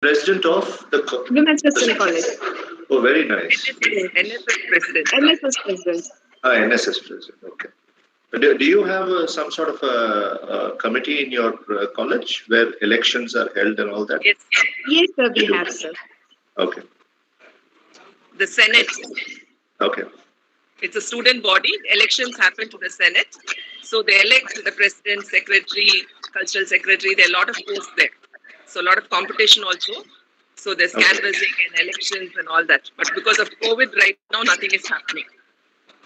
President of the Women's Christian College. Oh, very nice. NSS president. NSS President. NSS president. Okay. Do you have some sort of a committee in your college where elections are held and all that? Yes. Yes, sir, we have, sir. Okay. The Senate. Okay. It's a student body. Elections happen to the Senate. So they elect the president, secretary, cultural secretary. There are a lot of posts there. So a lot of competition also. So there's canvassing and elections and all that. But because of COVID right now, nothing is happening.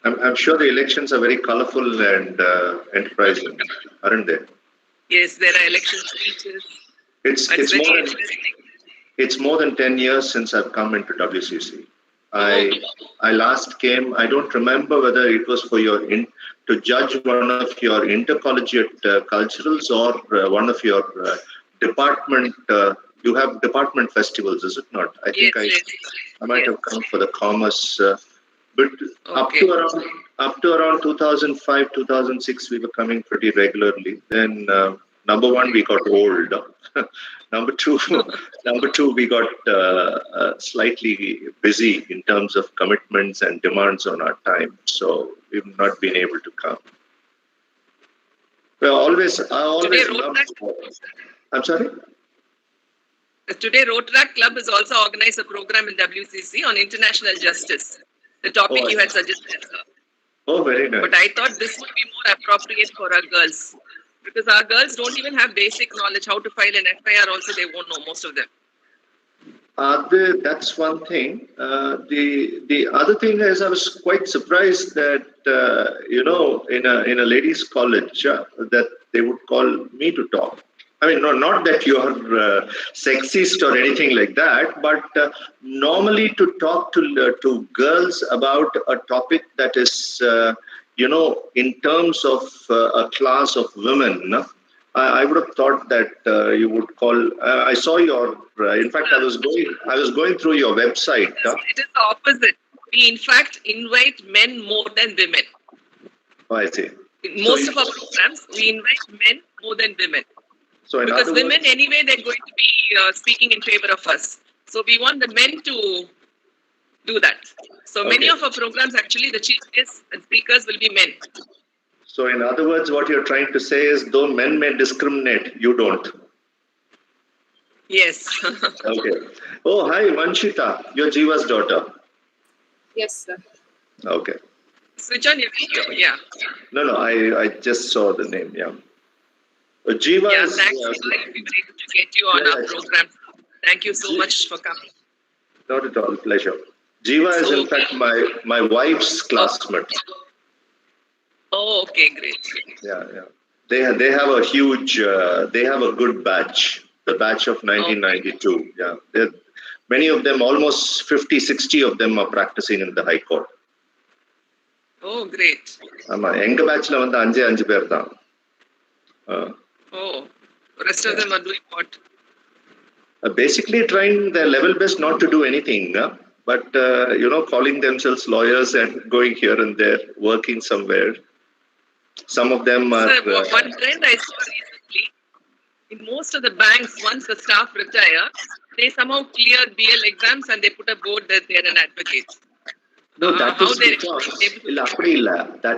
I'm sure the elections are very colorful and enterprising, aren't they? Yes, there are election speeches. It's more than 10 years since I've come into WCC. I last came, I don't remember whether it was for to judge one of your intercollegiate culturals or one of your department, you have department festivals, is it not? I think I might have come for the commerce, but up to around 2005, 2006, we were coming pretty regularly. Then number one, we got old. Number two, we got slightly busy in terms of commitments and demands on our time. So we've not been able to come. Well, I always loved. I'm sorry? Today, Rotaract Club has also organized a program in WCC on international justice. The topic you had suggested, sir. Oh, very nice. But I thought this would be more appropriate for our girls. Because our girls don't even have basic knowledge how to file an FIR. Also, they won't know, most of them. That's one thing. The other thing is, I was quite surprised that in a ladies' college that they would call me to talk. I mean, not that you are sexist or anything like that, but normally to talk to girls about a topic that is. In terms of a class of women, I would have thought that you would call. I saw your. In fact, I was going through your website. It is the opposite. We in fact invite men more than women. Oh, I see. In most of our programs, we invite men more than women. So because women anyway, they're going to be speaking in favor of us. So we want the men to do that. So many of our programs, actually, the chief guests and speakers will be men. So in other words, what you're trying to say is, though men may discriminate, you don't. Yes. Okay. Oh, hi, Vanshita. You're Jiva's daughter. Yes, sir. Okay. Switch on your video, yeah. No, I just saw the name, yeah. Jiva is... thanks. We were able to get you on our program. Thank you so much for coming. Not at all. Pleasure. Jiva is in fact my wife's classmate. Oh, okay, great. Yeah. They have a huge, they have a good batch, the batch of 1992. Yeah, many of them, almost 50, 60 of them are practicing in the High Court. Oh, great. Enga batchla vanda 5 பேர் தான். Oh, rest of them are doing what? Basically trying their level best not to do anything. But, calling themselves lawyers and going here and there, working somewhere. Some of them are... Sir, one trend I saw recently, in most of the banks, once the staff retire, they somehow clear BL exams and they put a board that they are an advocate. No, that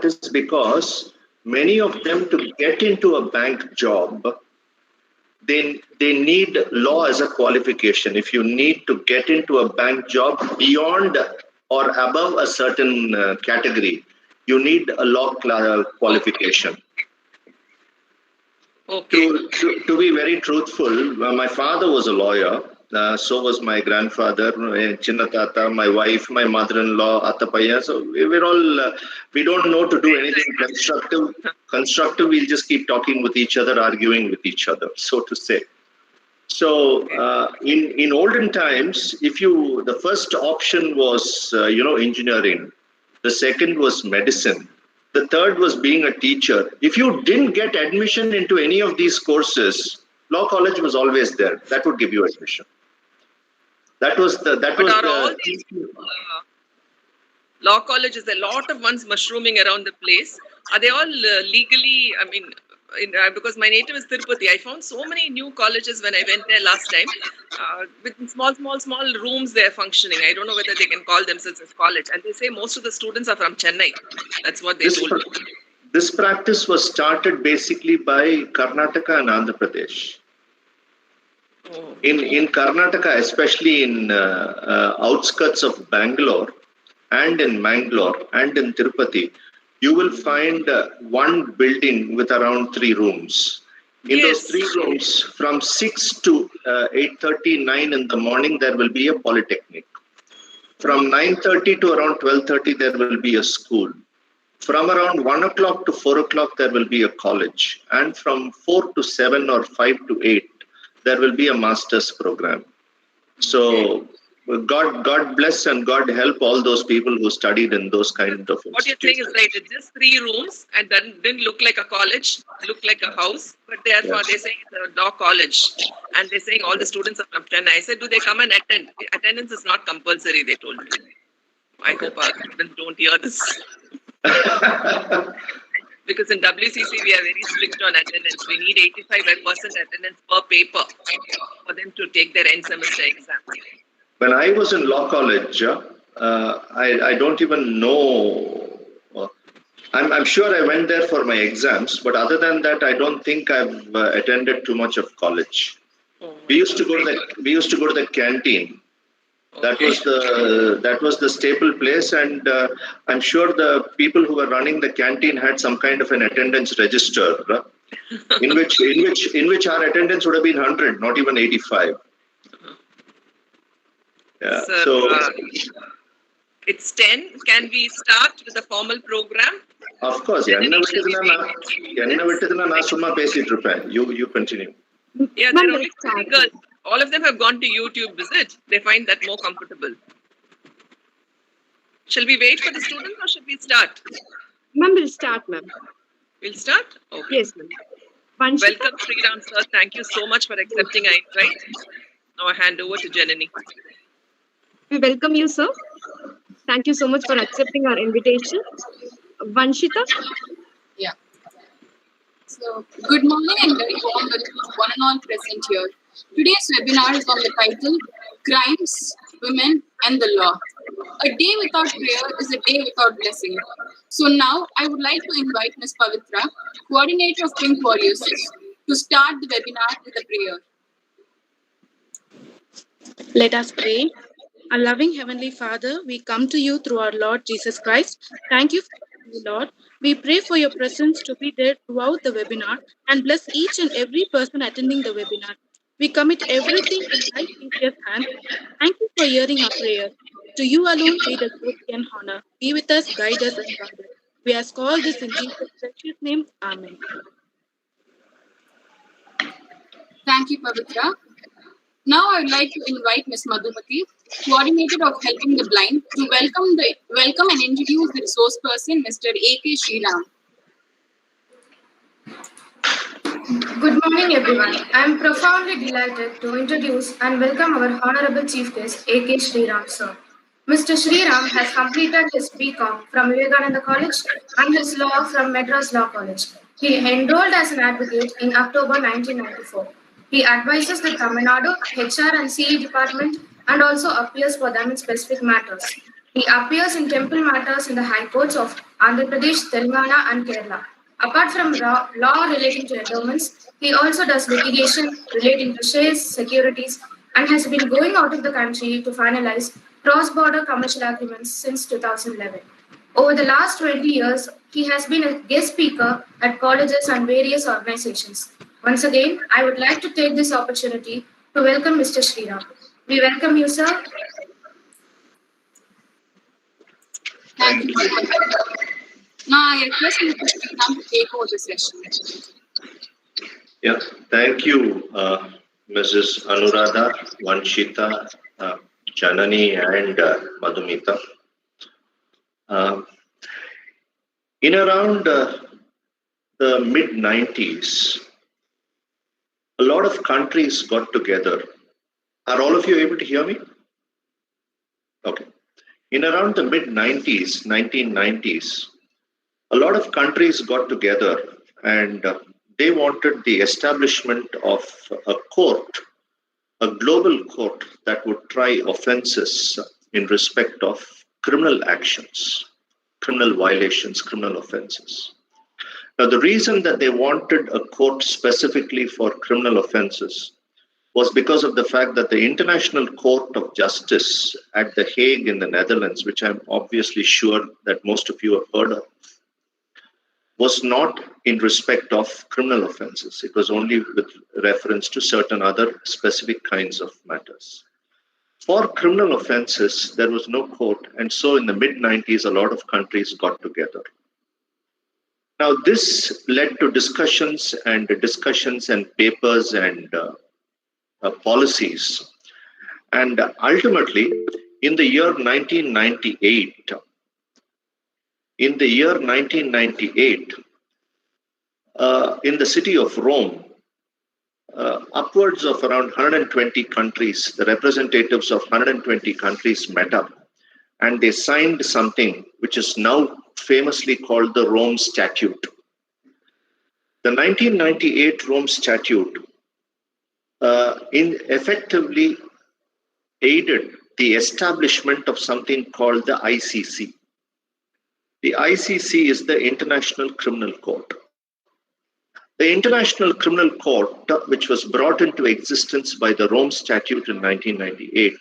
is because many of them, to get into a bank job, they need law as a qualification. If you need to get into a bank job beyond or above a certain category, you need a law qualification. Okay. To be very truthful, my father was a lawyer. So was my grandfather, Chinnatata, my wife, my mother-in-law, Attapaya. So we don't know to do anything constructive. We'll just keep talking with each other, arguing with each other, so to say. So in olden times, the first option was, engineering. The second was medicine. The third was being a teacher. If you didn't get admission into any of these courses, law college was always there. That would give you admission. Law colleges, a lot of ones mushrooming around the place. Are they all legally, because my native is Tirupati. I found so many new colleges when I went there last time, with small rooms they're functioning. I don't know whether they can call themselves as college. And they say most of the students are from Chennai. That's what they told me. This practice was started basically by Karnataka and Andhra Pradesh. Oh. In Karnataka, especially in outskirts of Bangalore and in Mangalore and in Tirupati, you will find one building with around 3 rooms. In those 3 rooms, from 6 to 8:30, 9 in the morning, there will be a polytechnic. From 9:30 to around 12:30, there will be a school. From around 1 o'clock to 4 o'clock, there will be a college. And from 4 to 7 or 5 to 8, there will be a master's program. So God bless and God help all those people who studied in those kind of What you're saying is right. It's just 3 rooms and then didn't look like a college, looked like a house. But therefore, they're saying it's a law college. And they're saying all the students are from Chennai. I said, do they come and attend? Attendance is not compulsory, they told me. I hope our students don't hear this. Because in WCC, we are very strict on attendance. We need 85% attendance per paper for them to take their end semester exam. When I was in law college, I don't even know. I'm sure I went there for my exams, but other than that, I don't think I've attended too much of college. We used to go to the canteen. That was the staple place, and I'm sure the people who were running the canteen had some kind of an attendance register, in which our attendance would have been 100, not even 85. Yeah. So it's 10. Can we start with the formal program? Of course, you continue. Yeah, there are only 3 girls. All of them have gone to YouTube visit. They find that more comfortable. Shall we wait for the students or should we start? Ma'am, we'll start, ma'am. We'll start? Okay. Yes, ma'am. Vanshika? Welcome, SRIRAM sir. Thank you so much for accepting our invite. Now I hand over to Janani. We welcome you, sir. Thank you so much for accepting our invitation. Vanshita? Yeah. So, good morning and very warm welcome to one and all present here. Today's webinar is on the title, Crimes, Women and the Law. A day without prayer is a day without blessing. So now I would like to invite Ms. Pavitra, coordinator of Pink Warriors, to start the webinar with a prayer. Let us pray. Our loving Heavenly Father, we come to you through our Lord Jesus Christ. Thank you, Lord. We pray for your presence to be there throughout the webinar and bless each and every person attending the webinar. We commit everything in thy precious hands. Thank you for hearing our prayer. To you alone be the glory and honor. Be with us, guide us, and guard us. We ask all this in Jesus' precious name. Amen. Thank you, Pavitra. Now I would like to invite Ms. Madhumati, coordinator of Helping the Blind, to welcome and introduce the resource person, Mr. A.K. SRIRAM. Good morning, everyone. I am profoundly delighted to introduce and welcome our Honorable Chief Guest, A.K. SRIRAM, sir. Mr. SRIRAM has completed his BCom from Vivekananda College and his law from Madras Law College. He enrolled as an advocate in October 1994. He advises the Tamil Nadu HR and CE department and also appears for them in specific matters. He appears in temple matters in the High Courts of Andhra Pradesh, Telangana, and Kerala. Apart from law relating to endowments, he also does litigation relating to shares, securities, and has been going out of the country to finalize cross-border commercial agreements since 2011. Over the last 20 years, he has been a guest speaker at colleges and various organizations. Once again, I would like to take this opportunity to welcome Mr. SRIRAM. We welcome you, sir. Thank you. Now I request Mr. SRIRAM to take over the session. Yeah, thank you, Mrs. Anuradha, Vanshita, Janani, and Madhumita. In around the mid-90s, a lot of countries got together. Are all of you able to hear me? Okay. In around the mid-90s, 1990s, a lot of countries got together and they wanted the establishment of a court, a global court that would try offenses in respect of criminal actions, criminal violations, criminal offenses. Now, the reason that they wanted a court specifically for criminal offenses was because of the fact that the International Court of Justice at The Hague in the Netherlands, which I'm obviously sure that most of you have heard of, was not in respect of criminal offenses. It was only with reference to certain other specific kinds of matters. For criminal offenses, there was no court, and so in the mid-90s, a lot of countries got together. Now, this led to discussions and papers and policies. And ultimately, in the year 1998, in the city of Rome, upwards of around 120 countries, the representatives of 120 countries met up, and they signed something which is now famously called the Rome Statute. The 1998 Rome Statute effectively aided the establishment of something called the ICC. The ICC is the International Criminal Court. The International Criminal Court, which was brought into existence by the Rome Statute in 1998,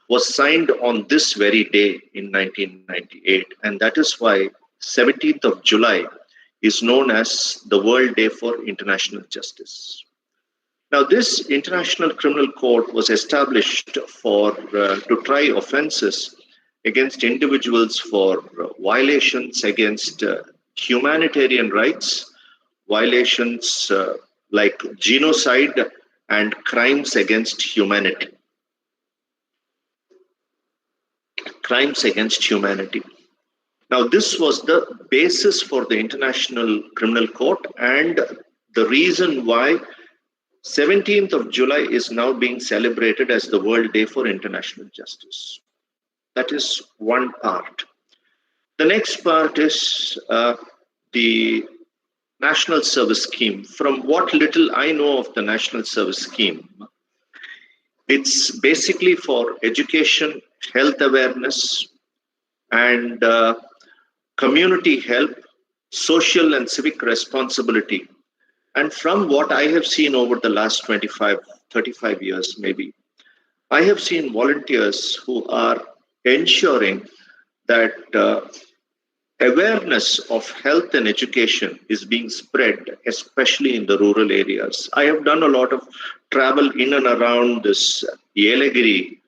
was signed on this very day in 1998, and that is why 17th of July is known as the World Day for International Justice. Now, this International Criminal Court was established to try offenses against individuals for violations against humanitarian rights, violations like genocide and crimes against humanity. Crimes against humanity. Now, this was the basis for the International Criminal Court and the reason why 17th of July is now being celebrated as the World Day for International Justice. That is one part. The next part is the National Service Scheme. From what little I know of the National Service Scheme, it's basically for education, health awareness, and community help, social and civic responsibility. And from what I have seen over the last 25, 35 years maybe, I have seen volunteers who are ensuring that awareness of health and education is being spread, especially in the rural areas. I have done a lot of travel in and around this Yelagiri,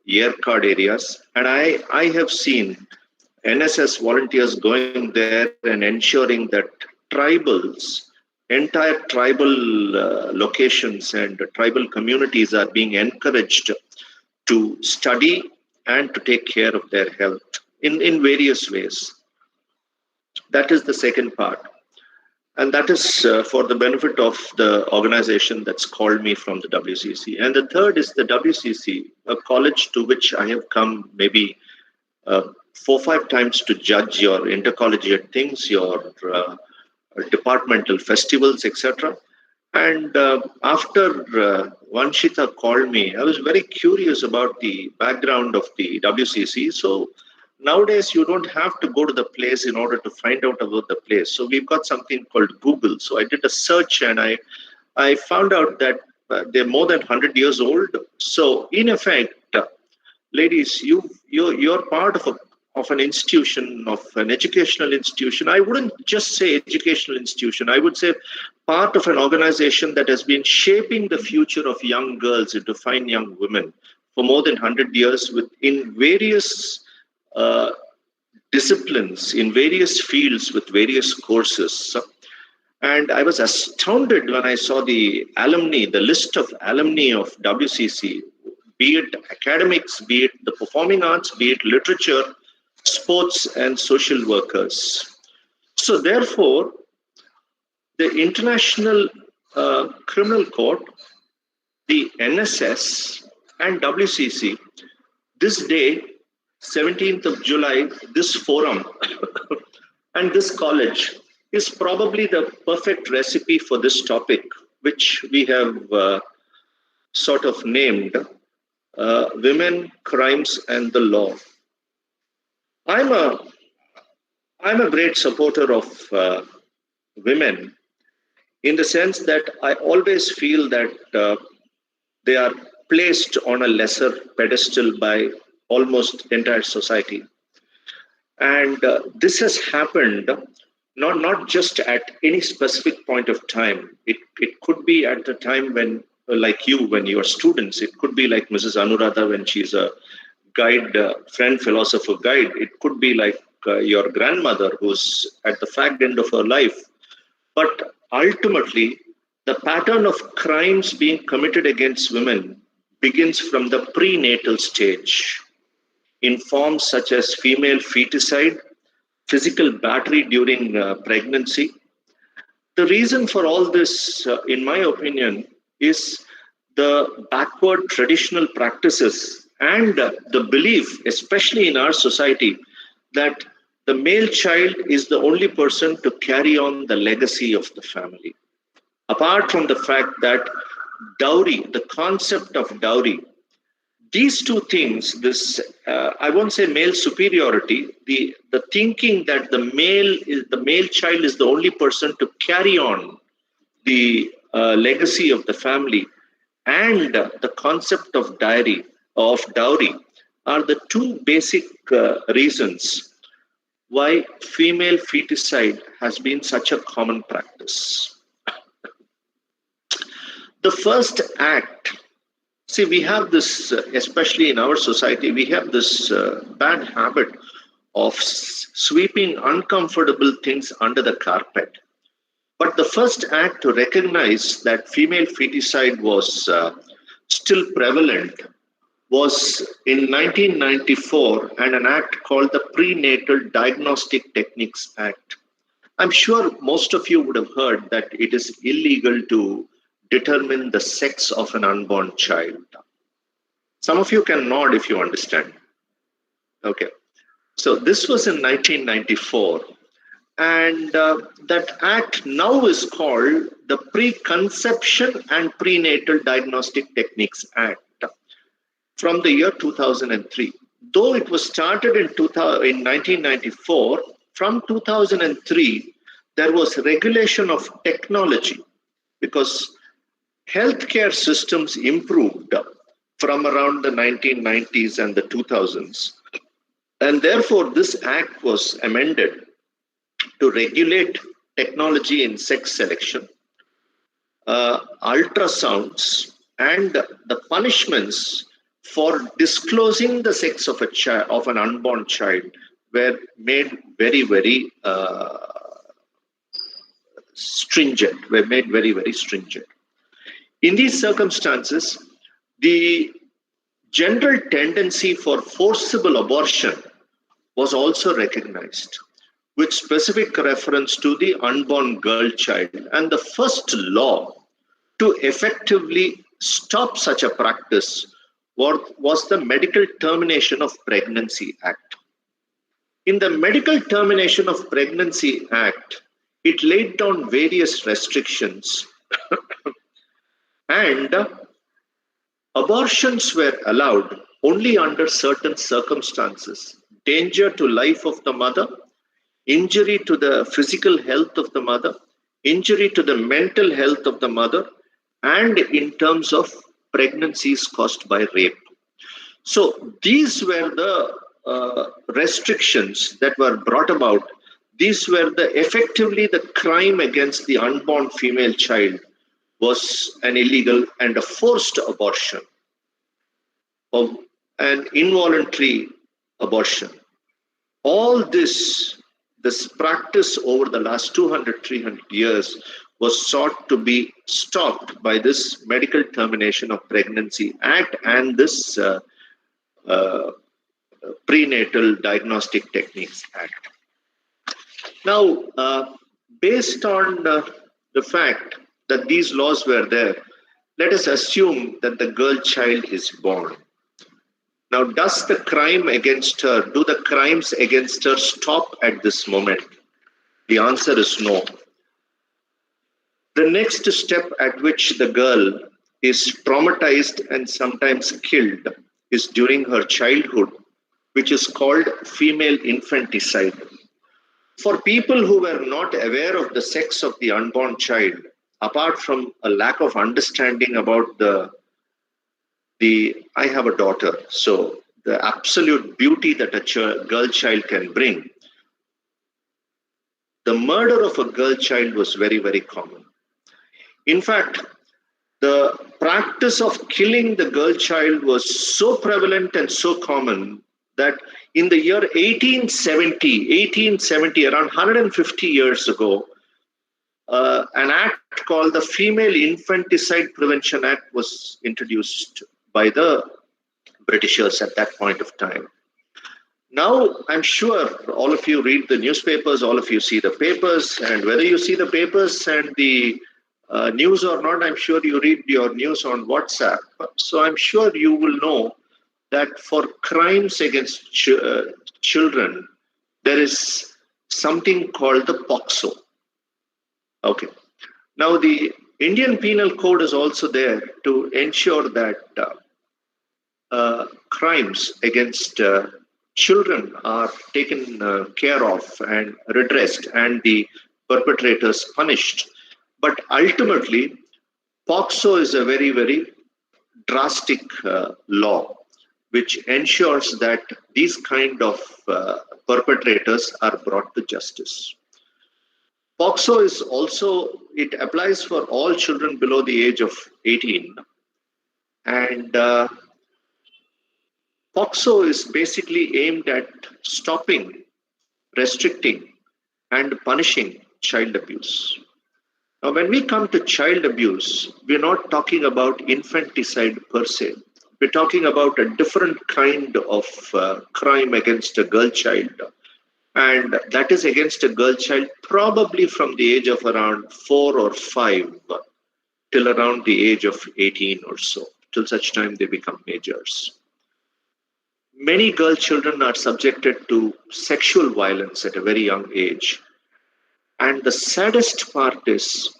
Yerkad areas, and I have seen NSS volunteers going there and ensuring that entire tribal locations and tribal communities are being encouraged to study and to take care of their health in various ways. That is the second part. And that is for the benefit of the organization that's called me from the WCC. And the third is the WCC, a college to which I have come maybe 4 or 5 times to judge your intercollegiate things, your departmental festivals, etc. And after Vanshita called me, I was very curious about the background of the WCC. So nowadays, you don't have to go to the place in order to find out about the place. So we've got something called Google. So I did a search and I found out that they're more than 100 years old. So in effect, ladies, you're part of an institution, of an educational institution. I wouldn't just say educational institution. I would say part of an organization that has been shaping the future of young girls into fine young women for more than 100 years in various disciplines, in various fields with various courses. And I was astounded when I saw the list of alumni of WCC, be it academics, be it the performing arts, be it literature, sports and social workers. So therefore, the International Criminal Court, the NSS and WCC, this day, 17th of July, this forum and this college is probably the perfect recipe for this topic, which we have sort of named Women, Crimes and the Law. I'm a great supporter of women, in the sense that I always feel that they are placed on a lesser pedestal by almost entire society. And this has happened not just at any specific point of time. It could be at the time when, like you, when you are students. It could be like Mrs. Anuradha when she's a guide, friend, philosopher guide. It could be like your grandmother who's at the fag end of her life. But ultimately, the pattern of crimes being committed against women begins from the prenatal stage in forms such as female feticide, physical battery during pregnancy. The reason for all this, in my opinion, is the backward traditional practices and the belief, especially in our society, that the male child is the only person to carry on the legacy of the family. Apart from the fact that dowry, the concept of dowry, these two things, this I won't say male superiority, the thinking that the male child is the only person to carry on the legacy of the family, and the concept of dowry are the two basic reasons why female feticide has been such a common practice. The first act, see, we have this, especially in our society, we have this bad habit of sweeping uncomfortable things under the carpet. But the first act to recognize that female feticide was still prevalent was in 1994, and an act called the Prenatal Diagnostic Techniques Act. I'm sure most of you would have heard that it is illegal to determine the sex of an unborn child. Some of you can nod if you understand. Okay. So this was in 1994. And that act now is called the Preconception and Prenatal Diagnostic Techniques Act from the year 2003. Though it was started in 1994, from 2003, there was regulation of technology because healthcare systems improved from around the 1990s and the 2000s. And therefore, this act was amended to regulate technology in sex selection, ultrasounds, and the punishments for disclosing the sex of an unborn child were made very, very stringent. In these circumstances, the general tendency for forcible abortion was also recognized, with specific reference to the unborn girl child. And the first law to effectively stop such a practice was the Medical Termination of Pregnancy Act. In the Medical Termination of Pregnancy Act, it laid down various restrictions and abortions were allowed only under certain circumstances: danger to life of the mother, injury to the physical health of the mother, injury to the mental health of the mother, and in terms of pregnancies caused by rape. So these were the restrictions that were brought about. These were effectively the crime against the unborn female child was an illegal and a forced abortion, of an involuntary abortion. All this practice over the last 200, 300 years was sought to be stopped by this Medical Termination of Pregnancy Act and this Prenatal Diagnostic Techniques Act. Now, based on the fact that these laws were there, let us assume that the girl child is born. Now, do the crimes against her stop at this moment? The answer is no. The next step at which the girl is traumatized and sometimes killed is during her childhood, which is called female infanticide. For people who were not aware of the sex of the unborn child, apart from a lack of understanding about I have a daughter, so the absolute beauty that a girl child can bring, the murder of a girl child was very, very common. In fact, the practice of killing the girl child was so prevalent and so common that in the year 1870, around 150 years ago, an act called the Female Infanticide Prevention Act was introduced by the Britishers at that point of time. Now, I'm sure all of you read the newspapers, all of you see the papers, and whether you see the papers and the news or not, I'm sure you read your news on WhatsApp. So I'm sure you will know that for crimes against children, there is something called the POCSO. Okay. Now, the Indian Penal Code is also there to ensure that crimes against children are taken care of and redressed and the perpetrators punished. But ultimately, POCSO is a very, very drastic law which ensures that these kind of perpetrators are brought to justice. POCSO is also, it applies for all children below the age of 18. And POCSO is basically aimed at stopping, restricting, and punishing child abuse. Now, when we come to child abuse, we're not talking about infanticide per se. We're talking about a different kind of crime against a girl child. And that is against a girl child probably from the age of around 4 or 5 till around the age of 18 or so, till such time they become majors. Many girl children are subjected to sexual violence at a very young age. And the saddest part is,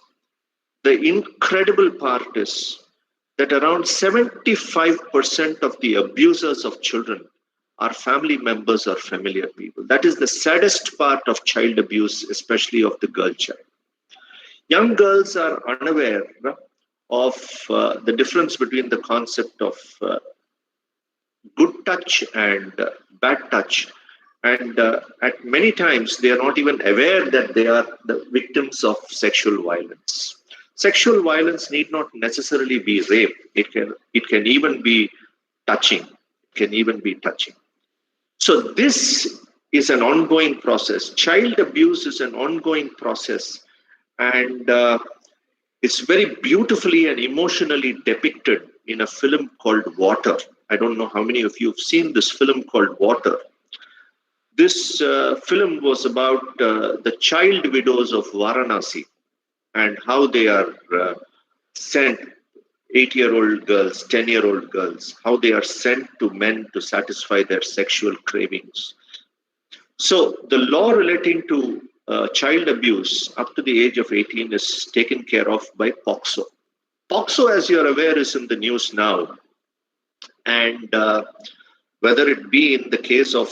the incredible part is that around 75% of the abusers of children are family members or familiar people. That is the saddest part of child abuse, especially of the girl child. Young girls are unaware of the difference between the concept of good touch and bad touch. And at many times, they are not even aware that they are the victims of sexual violence. Sexual violence need not necessarily be rape. It can even be touching. It can even be touching. So this is an ongoing process. Child abuse is an ongoing process. And it's very beautifully and emotionally depicted in a film called Water. I don't know how many of you have seen this film called Water. This film was about the child widows of Varanasi and how they are sent, 8-year-old girls, 10-year-old girls, how they are sent to men to satisfy their sexual cravings. So the law relating to child abuse up to the age of 18 is taken care of by POCSO. POCSO, as you're aware, is in the news now. And whether it be in the case of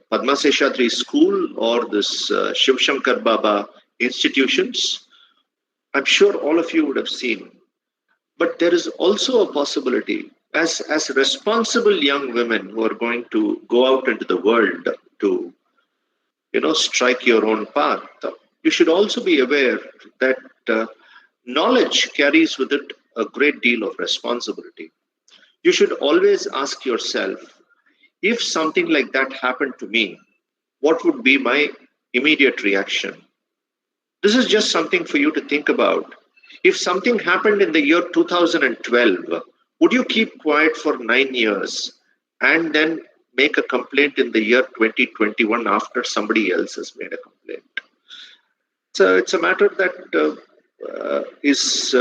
Padma Seshadri School or this Shiv Shankar Baba institutions, I'm sure all of you would have seen. But there is also a possibility, as responsible young women who are going to go out into the world to, strike your own path, you should also be aware that knowledge carries with it a great deal of responsibility. You should always ask yourself, if something like that happened to me, what would be my immediate reaction? This is just something for you to think about. If something happened in the year 2012, would you keep quiet for 9 years and then make a complaint in the year 2021 after somebody else has made a complaint? So it's a matter that is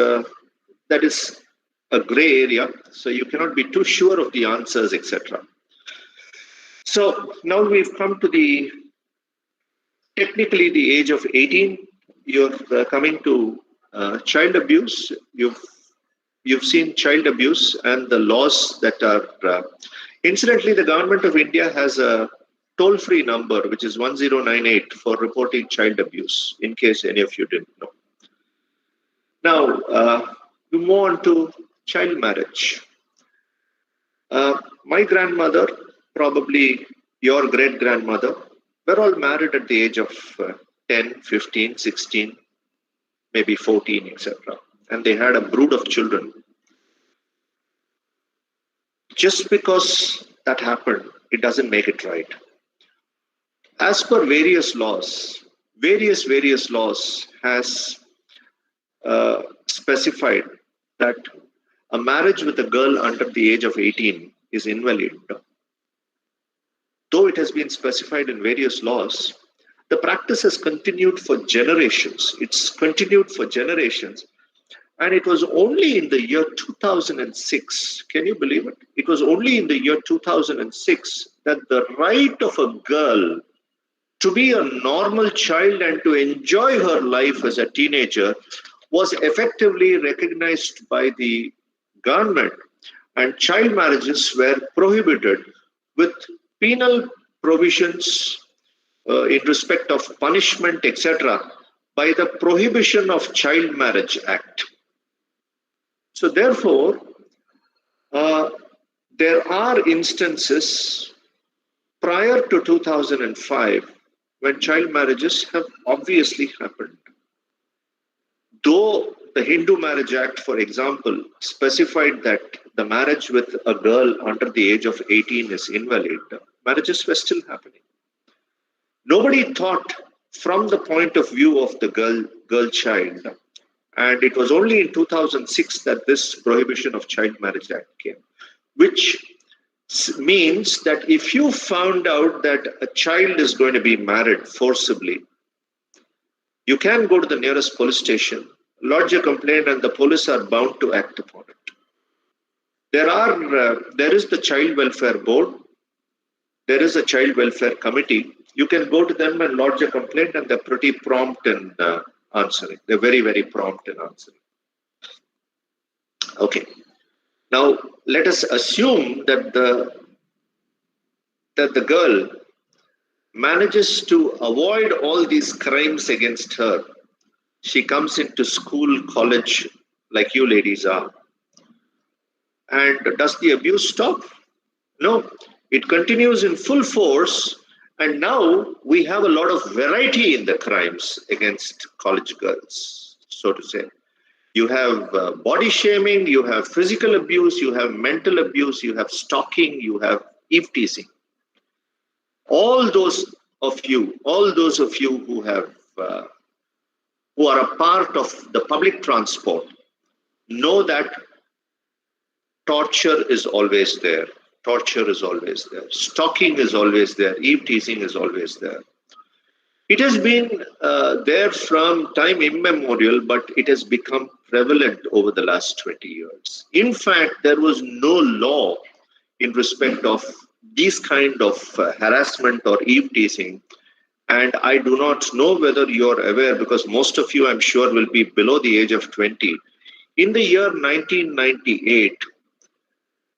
a gray area. So you cannot be too sure of the answers, etc. So now we've come to the technically the age of 18, you're coming to child abuse. You've seen child abuse and the laws that are. Incidentally, the government of India has a toll-free number, which is 1098 for reporting child abuse, in case any of you didn't know. Now, we move on to child marriage. My grandmother, probably your great-grandmother, were all married at the age of 10, 15, 16, maybe 14, etc. And they had a brood of children. Just because that happened, it doesn't make it right. As per various laws has specified that a marriage with a girl under the age of 18 is invalid. Though it has been specified in various laws, the practice has continued for generations. It's continued for generations. And it was only in the year 2006, can you believe it? It was only in the year 2006 that the right of a girl to be a normal child and to enjoy her life as a teenager was effectively recognized by the government, and child marriages were prohibited with penal provisions in respect of punishment, etc., by the Prohibition of Child Marriage Act. So therefore, there are instances prior to 2005 when child marriages have obviously happened. Though the Hindu Marriage Act, for example, specified that the marriage with a girl under the age of 18 is invalid, marriages were still happening. Nobody thought from the point of view of the girl child, and it was only in 2006 that this Prohibition of Child Marriage Act came, which means that if you found out that a child is going to be married forcibly, you can go to the nearest police station, lodge a complaint, and the police are bound to act upon it. There is the Child Welfare Board, there is a Child Welfare Committee. You can go to them and lodge a complaint, and they're pretty prompt in answering. They're very, very prompt in answering. Okay. Now, let us assume that the girl manages to avoid all these crimes against her. She comes into school, college, like you ladies are. And does the abuse stop? No, it continues in full force. And now we have a lot of variety in the crimes against college girls, so to say. You have body shaming, you have physical abuse, you have mental abuse, you have stalking, you have eve teasing. All those of you who have who are a part of the public transport know that torture is always there. Torture is always there. Stalking is always there. Eve teasing is always there. It has been there from time immemorial, but it has become prevalent over the last 20 years. In fact, there was no law in respect of these kind of harassment or eve teasing. And I do not know whether you're aware, because most of you, I'm sure, will be below the age of 20. In the year 1998,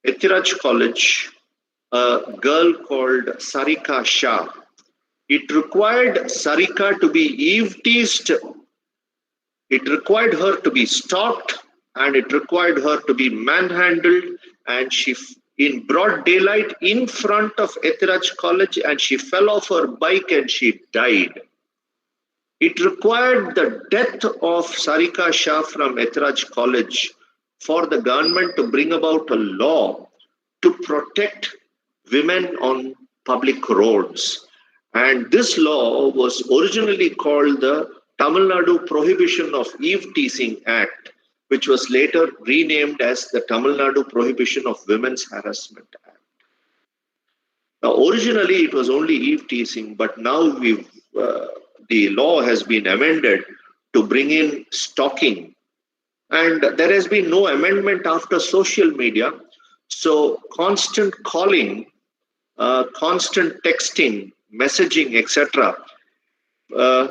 Etiraj College, a girl called Sarika Shah, it required Sarika to be eve teased, it required her to be stalked, and it required her to be manhandled, and she, in broad daylight, in front of Etiraj College, and she fell off her bike and she died. It required the death of Sarika Shah from Etiraj College for the government to bring about a law to protect women on public roads. And this law was originally called the Tamil Nadu Prohibition of Eve Teasing Act, which was later renamed as the Tamil Nadu Prohibition of Women's Harassment Act. Now, originally it was only eve teasing, but now the law has been amended to bring in stalking. And there has been no amendment after social media. So constant calling, constant texting, messaging, etc., will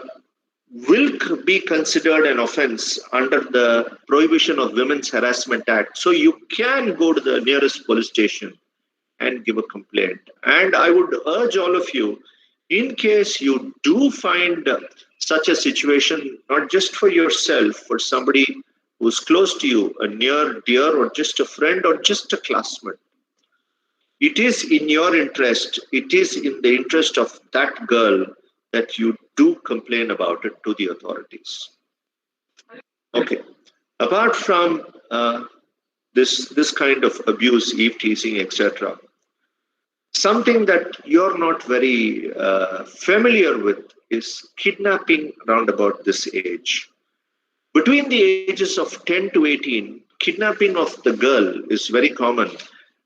be considered an offense under the Prohibition of Women's Harassment Act. So you can go to the nearest police station and give a complaint. And I would urge all of you, in case you do find such a situation, not just for yourself, for somebody who's close to you, a near dear, or just a friend, or just a classmate, it is in your interest, it is in the interest of that girl that you do complain about it to the authorities. Okay. Apart from this kind of abuse, eve teasing, etc., something that you're not very familiar with is kidnapping around about this age. Between the ages of 10 to 18, kidnapping of the girl is very common.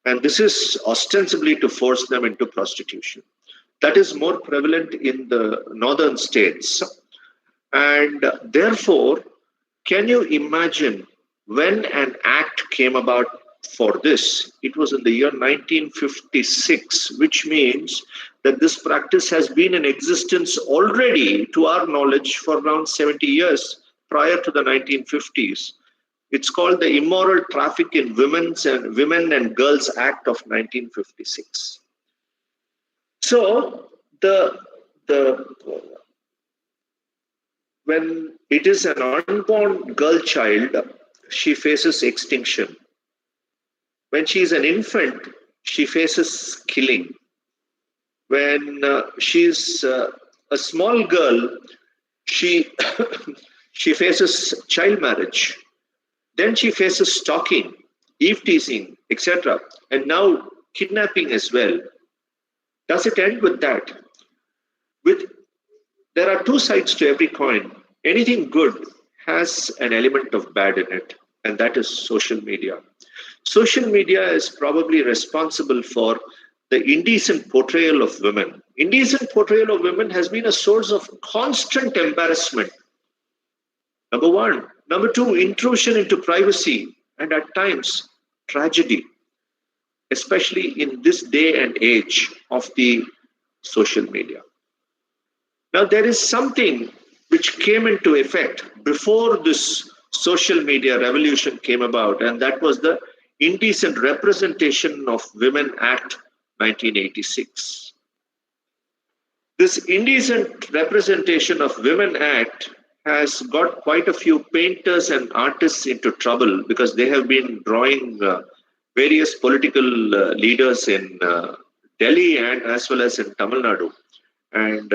And this is ostensibly to force them into prostitution. That is more prevalent in the northern states. And therefore, can you imagine when an act came about for this? It was in the year 1956, which means that this practice has been in existence already, to our knowledge, for around 70 years prior to the 1950s. It's called the Immoral Traffic in Women and Girls Act of 1956. So when it is an unborn girl child, she faces extinction. When she is an infant, she faces killing. When she's a small girl, she she faces child marriage. Then she faces stalking, eve teasing, etc. And now kidnapping as well. Does it end with that? There are two sides to every coin. Anything good has an element of bad in it, and that is social media. Social media is probably responsible for the indecent portrayal of women. Indecent portrayal of women has been a source of constant embarrassment. Number one. Number two, intrusion into privacy, and at times tragedy, especially in this day and age of the social media. Now, there is something which came into effect before this social media revolution came about, and that was the Indecent Representation of Women Act 1986. This Indecent Representation of Women Act has got quite a few painters and artists into trouble because they have been drawing various political leaders in Delhi and as well as in Tamil Nadu, and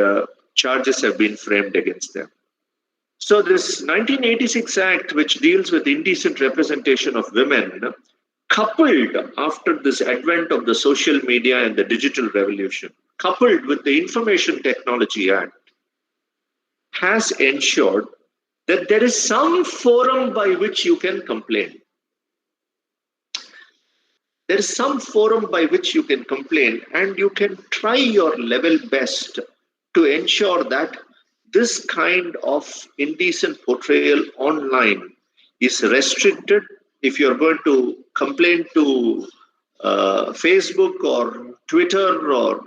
charges have been framed against them. So this 1986 Act, which deals with indecent representation of women, coupled after this advent of the social media and the digital revolution, coupled with the Information Technology Act, has ensured that there is some forum by which you can complain. There is some forum by which you can complain, and you can try your level best to ensure that this kind of indecent portrayal online is restricted. If you're going to complain to Facebook or Twitter or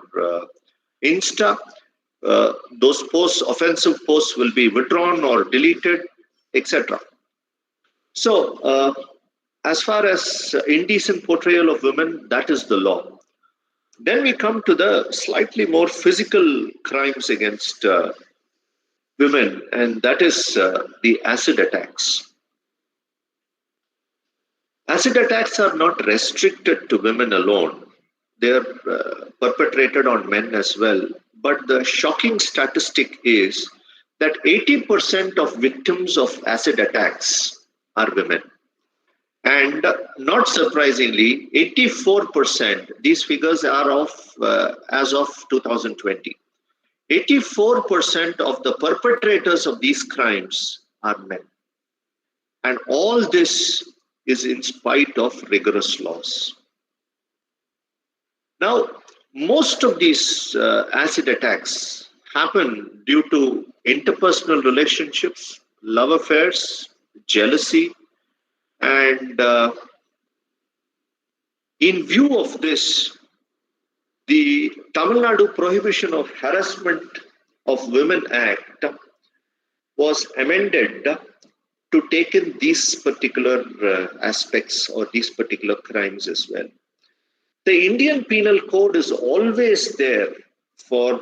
Insta, those posts, offensive posts, will be withdrawn or deleted, etc. So, as far as indecent portrayal of women, that is the law. Then we come to the slightly more physical crimes against women, and that is the acid attacks. Acid attacks are not restricted to women alone. They are perpetrated on men as well. But the shocking statistic is that 80% of victims of acid attacks are women. And not surprisingly, 84%, these figures are of as of 2020. 84% of the perpetrators of these crimes are men. And all this is in spite of rigorous laws. Now, most of these acid attacks happen due to interpersonal relationships, love affairs, jealousy, and in view of this, the Tamil Nadu Prohibition of Harassment of Women Act was amended to take in these particular aspects or these particular crimes as well. The Indian Penal Code is always there for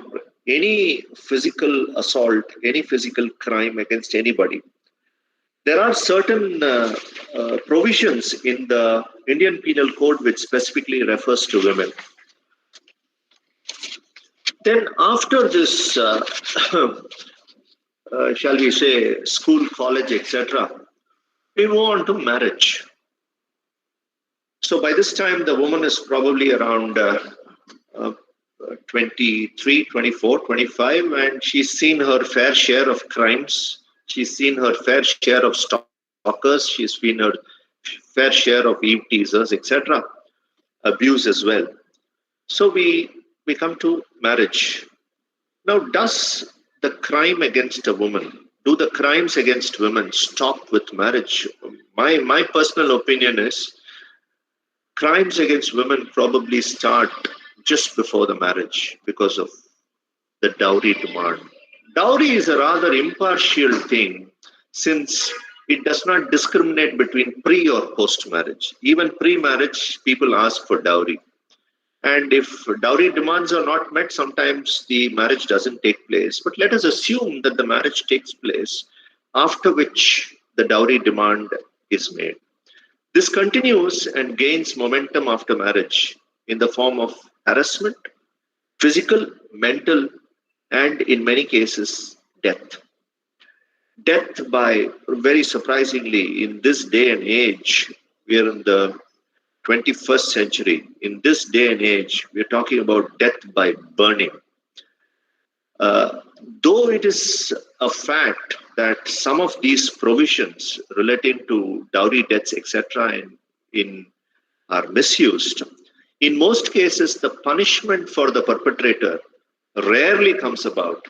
any physical assault, any physical crime against anybody. There are certain provisions in the Indian Penal Code which specifically refers to women. Then after this, shall we say, school, college, etc., we move on to marriage. So by this time, the woman is probably around 23, 24, 25, and she's seen her fair share of crimes. She's seen her fair share of stalkers. She's seen her fair share of eve teasers, etc., abuse as well. So we come to marriage. Now, does the crime against a woman, do the crimes against women stop with marriage? My personal opinion is crimes against women probably start just before the marriage because of the dowry demand. Dowry is a rather impartial thing since it does not discriminate between pre or post marriage. Even pre-marriage, people ask for dowry. And if dowry demands are not met, sometimes the marriage doesn't take place. But let us assume that the marriage takes place, after which the dowry demand is made. This continues and gains momentum after marriage in the form of harassment, physical, mental, and in many cases, death. Death by, very surprisingly, in this day and age, we are in the 21st century. In this day and age, we're talking about death by burning. Though it is a fact that some of these provisions relating to dowry debts, etc., are misused, in most cases, the punishment for the perpetrator rarely comes about.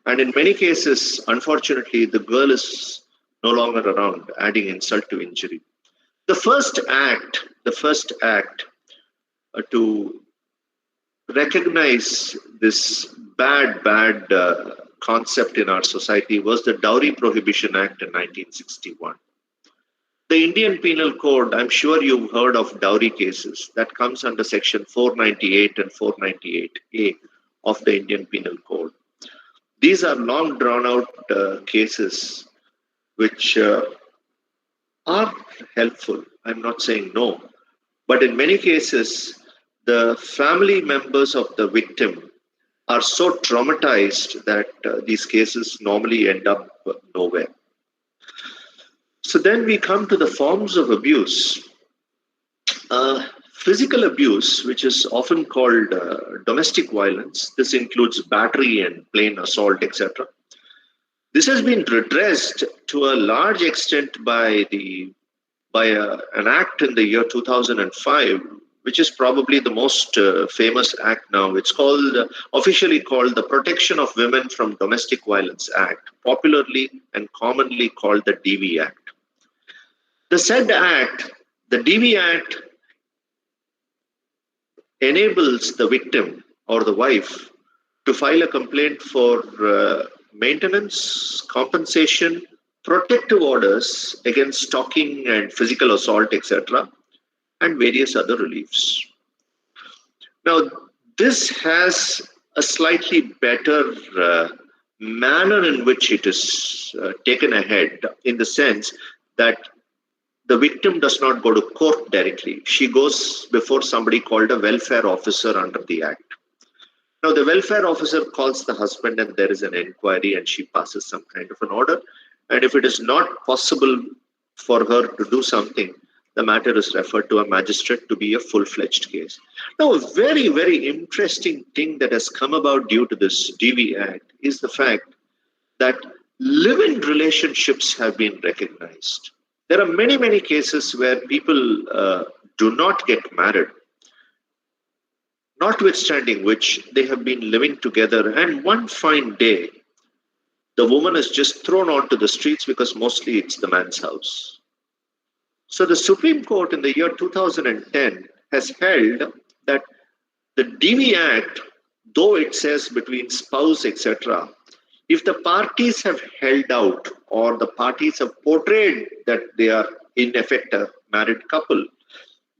And in many cases, unfortunately, the girl is no longer around, adding insult to injury. The first act to recognize this bad concept in our society was the Dowry Prohibition Act in 1961. The Indian Penal Code, I'm sure you've heard of dowry cases, that comes under section 498 and 498A of the Indian Penal Code. These are long drawn out cases which are helpful. I'm not saying no, but in many cases, the family members of the victim are so traumatized that these cases normally end up nowhere. So then we come to the forms of abuse. Physical abuse, which is often called domestic violence, this includes battery and plain assault, etc. This has been redressed to a large extent by an act in the year 2005, which is probably the most famous act now. It's officially called the Protection of Women from Domestic Violence Act, popularly and commonly called the DV Act. The said act, the DV Act, enables the victim or the wife to file a complaint for maintenance, compensation, protective orders against stalking and physical assault, etc., and various other reliefs. Now, this has a slightly better manner in which it is taken ahead, in the sense that the victim does not go to court directly. She goes before somebody called a welfare officer under the Act. Now, the welfare officer calls the husband and there is an inquiry and she passes some kind of an order. And if it is not possible for her to do something, the matter is referred to a magistrate to be a full-fledged case. Now, a very, very interesting thing that has come about due to this DV Act is the fact that live-in relationships have been recognized. There are many, many cases where people do not get married, notwithstanding which they have been living together, and one fine day, the woman is just thrown onto the streets because mostly it's the man's house. So the Supreme Court in the year 2010 has held that the DV Act though it says between spouse, etc., if the parties have held out or the parties have portrayed that they are in effect a married couple,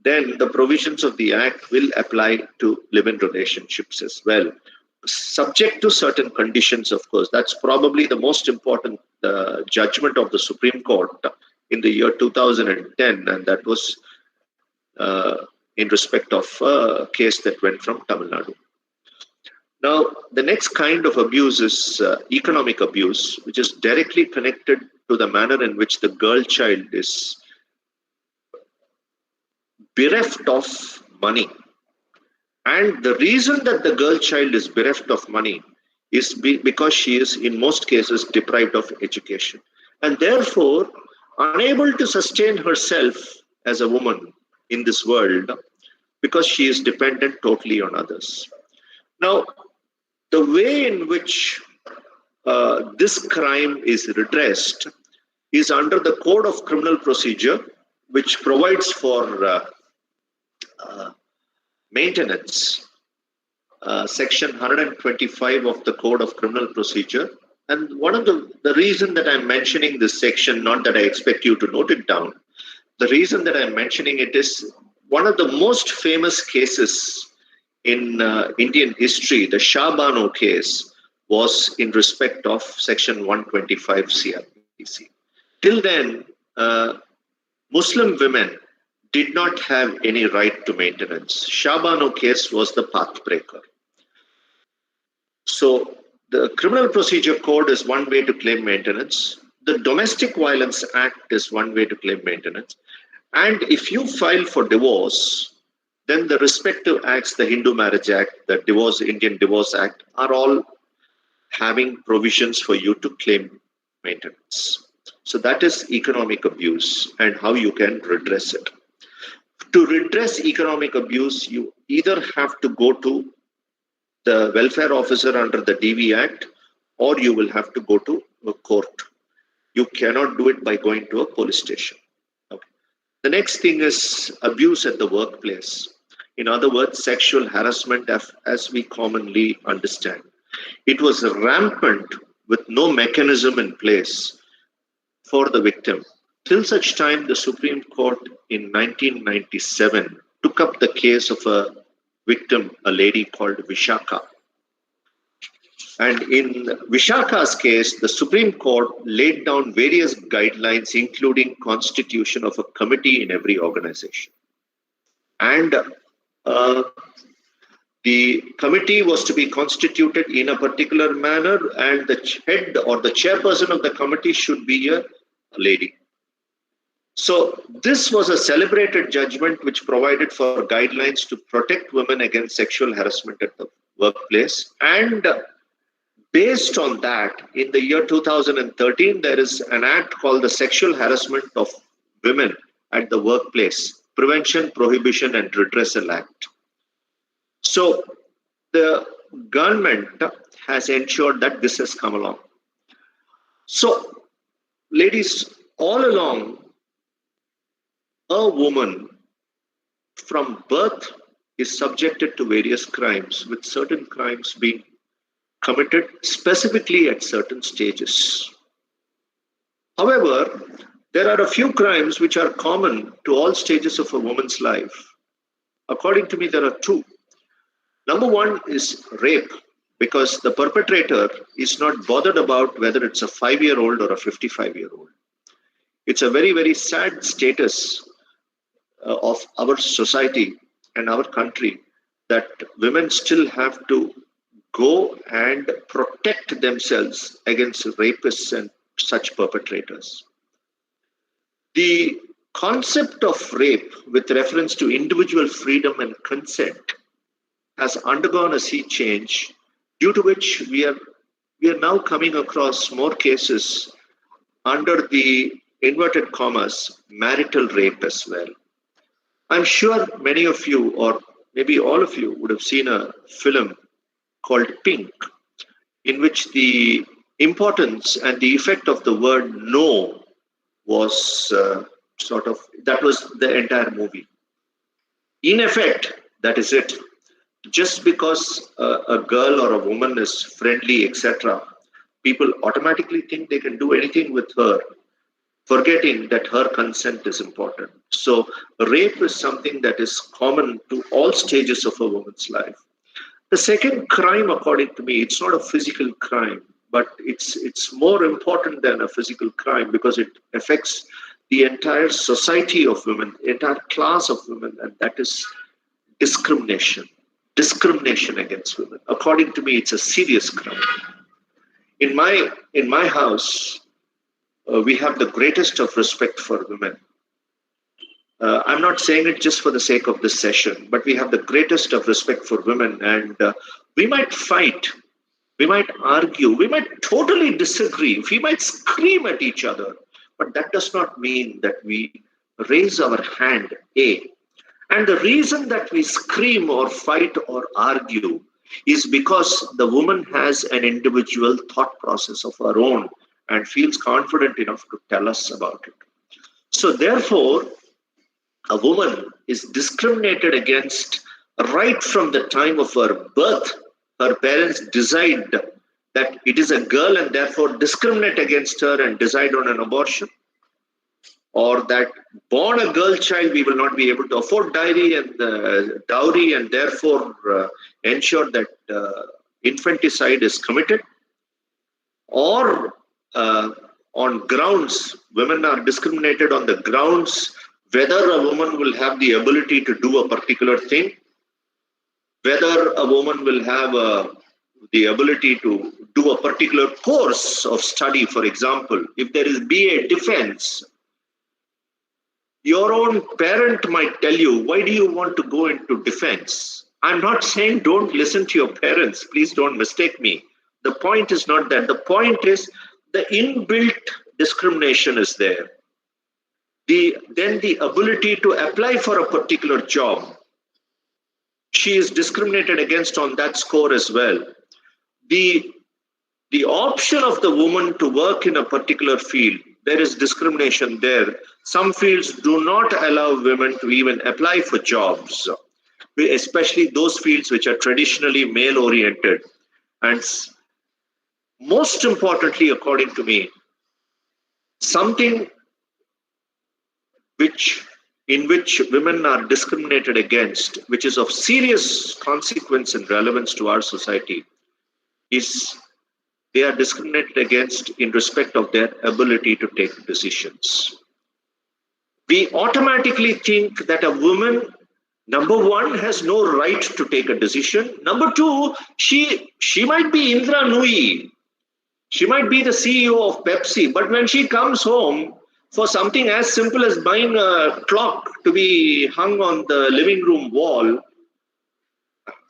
then the provisions of the Act will apply to live-in relationships as well, subject to certain conditions, of course. That's probably the most important judgment of the Supreme Court in the year 2010, and that was in respect of a case that went from Tamil Nadu. Now, the next kind of abuse is economic abuse, which is directly connected to the manner in which the girl child is bereft of money. And the reason that the girl child is bereft of money is because she is, in most cases, deprived of education and therefore unable to sustain herself as a woman in this world because she is dependent totally on others. Now, the way in which this crime is redressed is under the Code of Criminal Procedure, which provides for maintenance, section 125 of the Code of Criminal Procedure. And one of the reason that I'm mentioning this section, not that I expect you to note it down, the reason that I'm mentioning it is one of the most famous cases in Indian history, the Shah Bano case, was in respect of section 125 CRPC. Till then, Muslim women did not have any right to maintenance. Shah Bano case was the pathbreaker. So the Criminal Procedure Code is one way to claim maintenance. The Domestic Violence Act is one way to claim maintenance. And if you file for divorce, then the respective acts, the Hindu Marriage Act, the Indian Divorce Act, are all having provisions for you to claim maintenance. So that is economic abuse and how you can redress it. To redress economic abuse, you either have to go to the welfare officer under the DV Act, or you will have to go to a court. You cannot do it by going to a police station. Okay. The next thing is abuse at the workplace. In other words, sexual harassment as we commonly understand. It was rampant with no mechanism in place for the victim. Till such time, the Supreme Court in 1997 took up the case of a victim, a lady called Vishaka. And in Vishaka's case, the Supreme Court laid down various guidelines, including constitution of a committee in every organization. And the committee was to be constituted in a particular manner, and the head or the chairperson of the committee should be a lady. So this was a celebrated judgment which provided for guidelines to protect women against sexual harassment at the workplace. And based on that, in the year 2013, there is an act called the Sexual Harassment of Women at the Workplace, Prevention, Prohibition and Redressal Act. So the government has ensured that this has come along. So, ladies, all along, a woman from birth is subjected to various crimes, with certain crimes being committed specifically at certain stages. However, there are a few crimes which are common to all stages of a woman's life. According to me, there are two. Number one is rape, because the perpetrator is not bothered about whether it's a 5-year-old or a 55-year-old. It's a very, very sad status of our society and our country that women still have to go and protect themselves against rapists and such perpetrators. The concept of rape with reference to individual freedom and consent has undergone a sea change, due to which we are now coming across more cases under the inverted commas marital rape as well. I'm sure many of you, or maybe all of you, would have seen a film called Pink, in which the importance and the effect of the word no was that was the entire movie. In effect, that is it. just because a girl or a woman is friendly, etc., people automatically think they can do anything with her, forgetting that her consent is important. So, rape is something that is common to all stages of a woman's life. The second crime, according to me, it's not a physical crime, but it's more important than a physical crime because it affects the entire society of women, entire class of women, and that is discrimination. Discrimination against women. According to me, it's a serious crime. In my house, we have the greatest of respect for women. I'm not saying it just for the sake of this session, but we have the greatest of respect for women, and we might fight, we might argue, we might totally disagree, we might scream at each other, but that does not mean that we raise our hand. And the reason that we scream or fight or argue is because the woman has an individual thought process of her own and feels confident enough to tell us about it. So, therefore, a woman is discriminated against right from the time of her birth. Her parents decide that it is a girl and therefore discriminate against her and decide on an abortion. Or that born a girl child, we will not be able to afford dowry and therefore ensure that infanticide is committed. Or on grounds, women are discriminated on the grounds whether a woman will have the ability to do a particular thing, whether a woman will have the ability to do a particular course of study. For example, if there is BA defense, your own parent might tell you, why do you want to go into defense? I'm not saying don't listen to your parents. Please don't mistake me. The point is not that. The point is the inbuilt discrimination is there. Then the ability to apply for a particular job, she is discriminated against on that score as well. The option of the woman to work in a particular field, there is discrimination there. Some fields do not allow women to even apply for jobs, especially those fields which are traditionally male-oriented. And most importantly, according to me, something in which women are discriminated against, which is of serious consequence and relevance to our society, is they are discriminated against in respect of their ability to take decisions. We automatically think that a woman, number one, has no right to take a decision. Number two, she might be Indra Nui. She might be the CEO of Pepsi, but when she comes home for something as simple as buying a clock to be hung on the living room wall,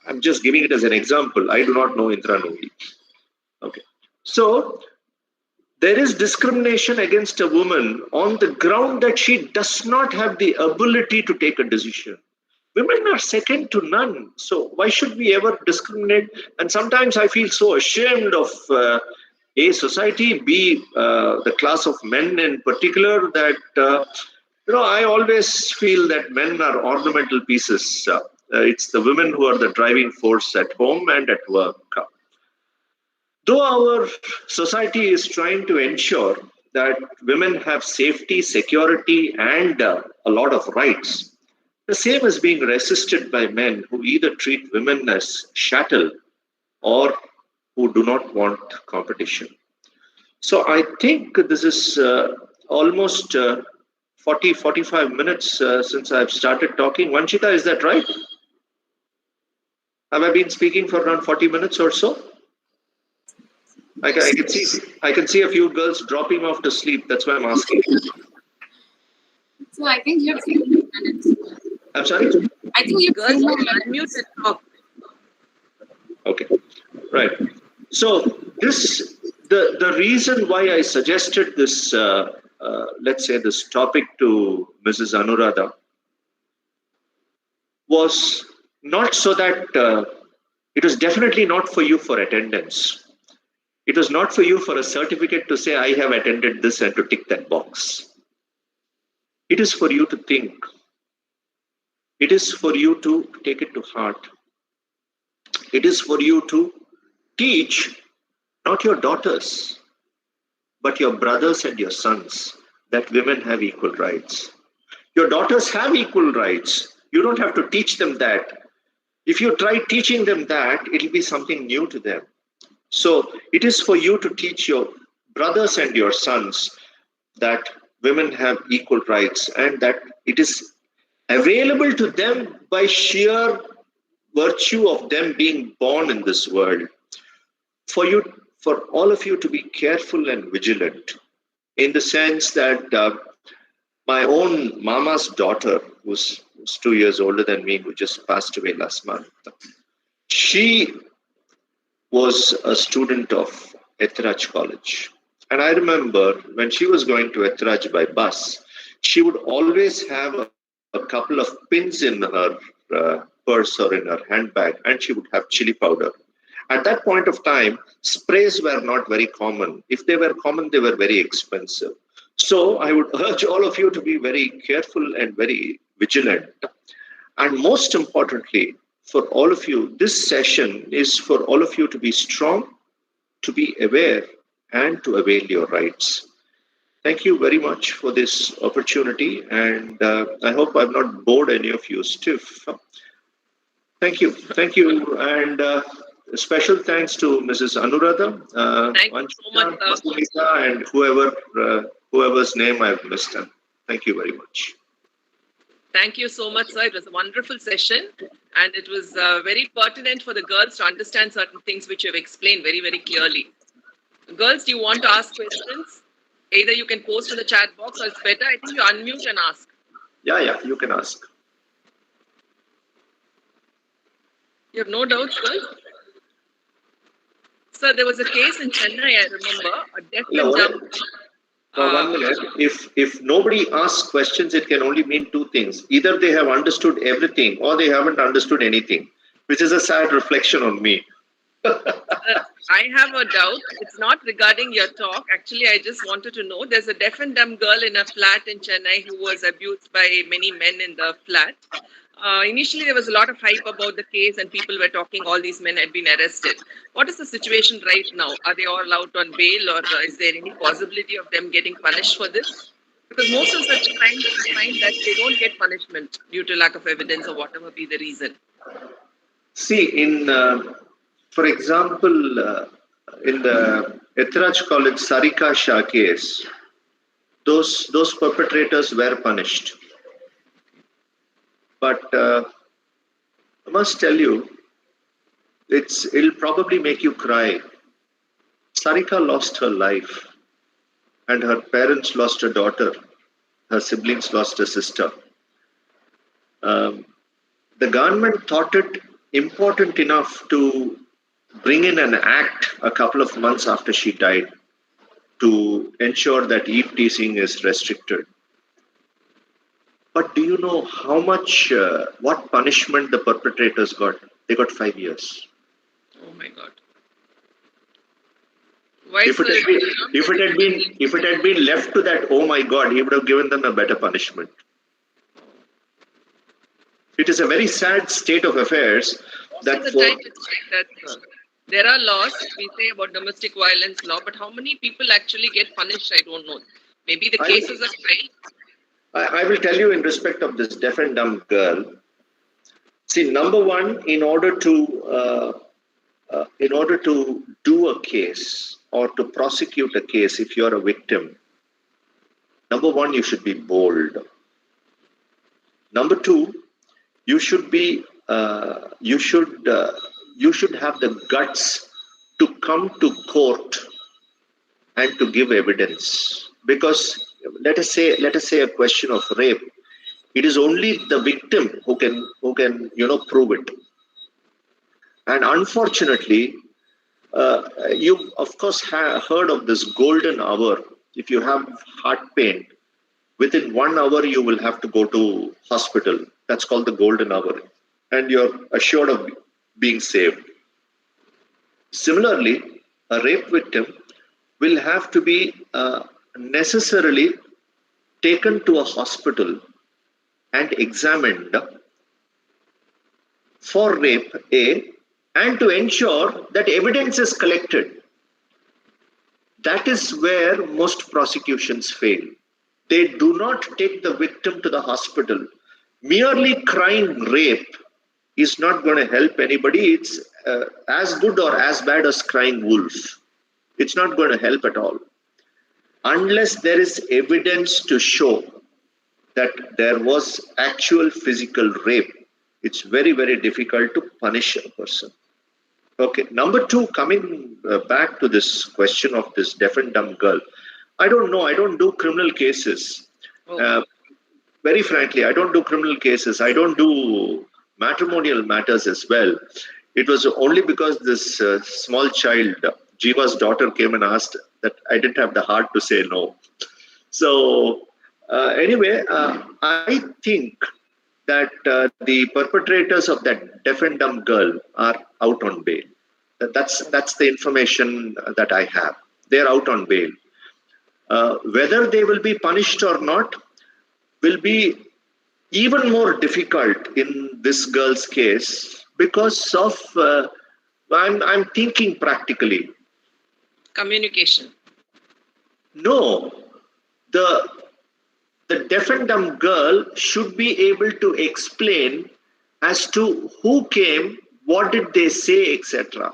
I'm just giving it as an example. I do not know Indra Nui. Okay. So there is discrimination against a woman on the ground that she does not have the ability to take a decision. Women are second to none. So why should we ever discriminate? And sometimes I feel so ashamed of A, society, B, the class of men in particular, that, I always feel that men are ornamental pieces. It's the women who are the driving force at home and at work. Though our society is trying to ensure that women have safety, security, and a lot of rights, the same is being resisted by men who either treat women as chattel or who do not want competition. So I think this is almost 45 minutes since I've started talking. Vanshika, is that right? Have I been speaking for around 40 minutes or so? I can see a few girls dropping off to sleep. That's why I'm asking. So I think you have few minutes. I'm sorry? I think you Girls, unmute and talk. Okay, right. So the reason why I suggested this, let's say this topic to Mrs. Anuradha was not so that it was definitely not for you for attendance. It was not for you for a certificate to say, I have attended this and to tick that box. It is for you to think. It is for you to take it to heart. It is for you to teach not your daughters, but your brothers and your sons that women have equal rights. Your daughters have equal rights. You don't have to teach them that. If you try teaching them that, it'll be something new to them. So it is for you to teach your brothers and your sons that women have equal rights and that it is available to them by sheer virtue of them being born in this world. For all of you to be careful and vigilant, in the sense that my own mama's daughter, who's 2 years older than me, who just passed away last month, she was a student of Ethraj College. And I remember when she was going to Ethraj by bus, she would always have a couple of pins in her purse or in her handbag, and she would have chili powder. At that point of time, sprays were not very common. If they were common, they were very expensive. So I would urge all of you to be very careful and very vigilant. And most importantly, for all of you, this session is for all of you to be strong, to be aware, and to avail your rights. Thank you very much for this opportunity, and I hope I've not bored any of you stiff. Thank you, and special thanks to Mrs. Anuradha, Thank you so much, Vanshika, and whoever's name I've missed. Thank you very much. Thank you so much, sir. It was a wonderful session, and it was very pertinent for the girls to understand certain things which you have explained very, very clearly. Girls, do you want to ask questions? Either you can post in the chat box, or it's better, I think you unmute and ask. Yeah, you can ask. You have no doubts, girls? Sir, there was a case in Chennai, I remember, a deaf and dumb. 1 minute. If nobody asks questions, it can only mean two things. Either they have understood everything or they haven't understood anything, which is a sad reflection on me. I have a doubt. It's not regarding your talk. Actually, I just wanted to know, there's a deaf and dumb girl in a flat in Chennai who was abused by many men in the flat. Initially, there was a lot of hype about the case and people were talking all these men had been arrested. What is the situation right now? Are they all out on bail, or is there any possibility of them getting punished for this? Because most of such crimes, I find that they don't get punishment due to lack of evidence or whatever be the reason. See, for example, in the Ethraj College Sarika Shah case, those perpetrators were punished. But I must tell you, it'll probably make you cry. Sarika lost her life, and her parents lost a daughter. Her siblings lost a sister. The government thought it important enough to bring in an act a couple of months after she died to ensure that eve teasing is restricted. But do you know how much, what punishment the perpetrators got? They got 5 years. Oh my God. Why, If it had been left to that, oh my God, he would have given them a better punishment. It is a very sad state of affairs that there are laws, we say about domestic violence law, but how many people actually get punished, I don't know. Maybe the cases are filed. I will tell you in respect of this deaf and dumb girl. See, number one, in order to do a case or to prosecute a case, if you are a victim, number one, you should be bold. Number two, you should be you should have the guts to come to court and to give evidence. Because let us say a question of rape, it is only the victim who can prove it. And unfortunately, you of course have heard of this golden hour. If you have heart pain, within 1 hour you will have to go to hospital. That's called the golden hour, and you're assured of being saved. Similarly, a rape victim will have to be necessarily taken to a hospital and examined for rape A, and to ensure that evidence is collected. That is where most prosecutions fail. They do not take the victim to the hospital. Merely crying rape is not going to help anybody. It's as good or as bad as crying wolf. It's not going to help at all. Unless there is evidence to show that there was actual physical rape, it's very, very difficult to punish a person. Okay, number two, coming back to this question of this deaf and dumb girl. I don't know. I don't do criminal cases. Very frankly, I don't do criminal cases. I don't do matrimonial matters as well. It was only because this small child, Jiva's daughter, came and asked that I didn't have the heart to say no. So anyway, I think that the perpetrators of that deaf and dumb girl are out on bail. That's the information that I have. They're out on bail. Whether they will be punished or not will be even more difficult in this girl's case because of, I'm thinking practically. Communication. No, the deaf and dumb girl should be able to explain as to who came, what did they say, etc.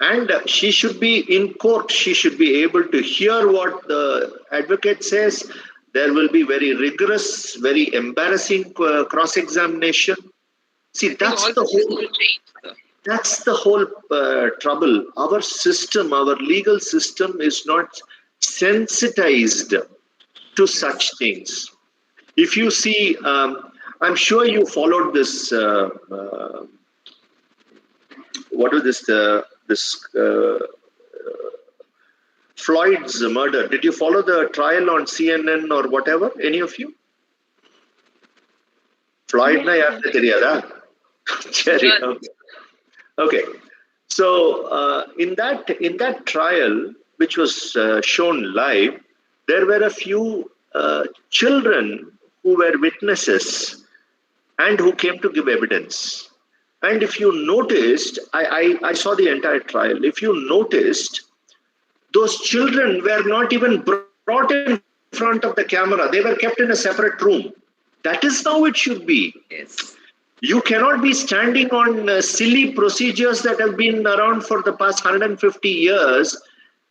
And she should be in court. She should be able to hear what the advocate says. There will be very rigorous, very embarrassing cross-examination. See, that's the whole trouble. Our system, our legal system is not sensitized to such things. If you see, I'm sure you followed this, what is this Floyd's murder. Did you follow the trial on CNN or whatever? Any of you? Floyd na yaar theriyada? Okay. So in that trial, which was shown live, there were a few children who were witnesses and who came to give evidence. And if you noticed, I saw the entire trial. If you noticed, those children were not even brought in front of the camera. They were kept in a separate room. That is how it should be. Yes. You cannot be standing on silly procedures that have been around for the past 150 years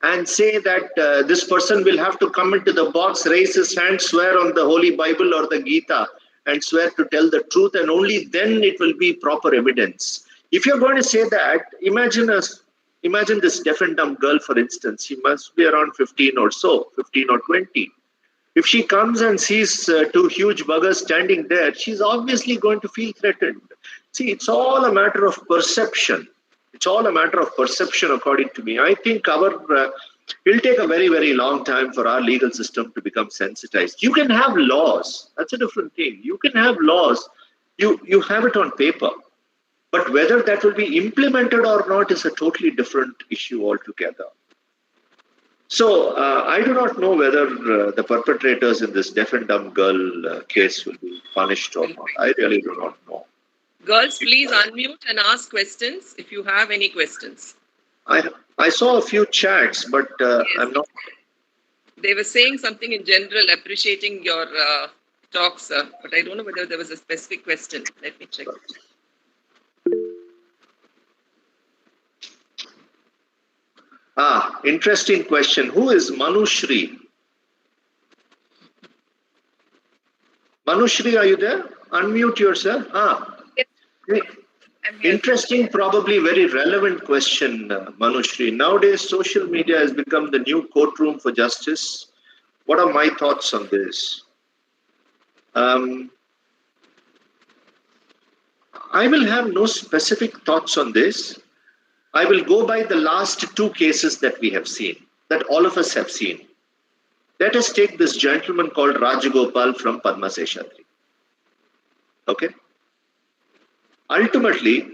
and say that this person will have to come into the box, raise his hand, swear on the Holy Bible or the Gita, and swear to tell the truth, and only then it will be proper evidence. If you're going to say that, imagine this deaf and dumb girl, for instance. She must be around 15 or so, 15 or 20. If she comes and sees two huge buggers standing there, she's obviously going to feel threatened. See, it's all a matter of perception. It's all a matter of perception, according to me. I think it'll take a very, very long time for our legal system to become sensitized. You can have laws. That's a different thing. You can have laws. You have it on paper. But whether that will be implemented or not is a totally different issue altogether. So I do not know whether the perpetrators in this deaf and dumb girl case will be punished or not. I really do not know. Girls, please unmute and ask questions if you have any questions. I saw a few chats, but yes. I'm not. They were saying something in general, appreciating your talk, sir. But I don't know whether there was a specific question. Let me check. Interesting question. Who is Manushri? Manushri, are you there? Unmute yourself. Yes. Interesting, probably very relevant question, Manushri. Nowadays, social media has become the new courtroom for justice. What are my thoughts on this? I will have no specific thoughts on this. I will go by the last two cases that we have seen, that all of us have seen. Let us take this gentleman called Rajagopal from Padma Seshadri. Okay? Ultimately,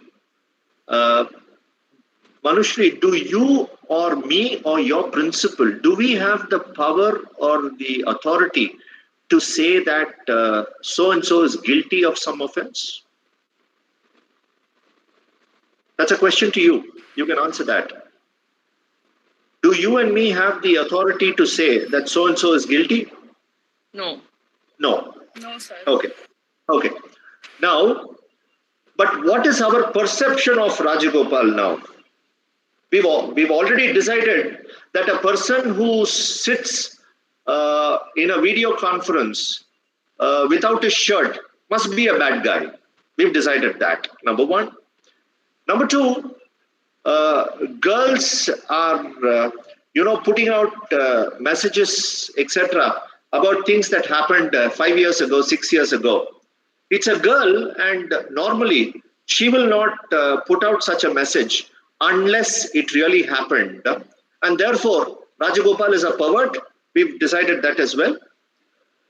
Manushri, do you or me or your principal, do we have the power or the authority to say that so-and-so is guilty of some offense? That's a question to you. You can answer that. Do you and me have the authority to say that so-and-so is guilty? No. No. No, sir. Okay. Okay. Now, but what is our perception of Rajagopal now? We've already decided that a person who sits in a video conference without a shirt must be a bad guy. We've decided that, number one. Number two, girls are, putting out messages, etc., about things that happened 5 years ago, 6 years ago. It's a girl, and normally she will not put out such a message unless it really happened. And therefore, Rajagopal is a pervert. We've decided that as well.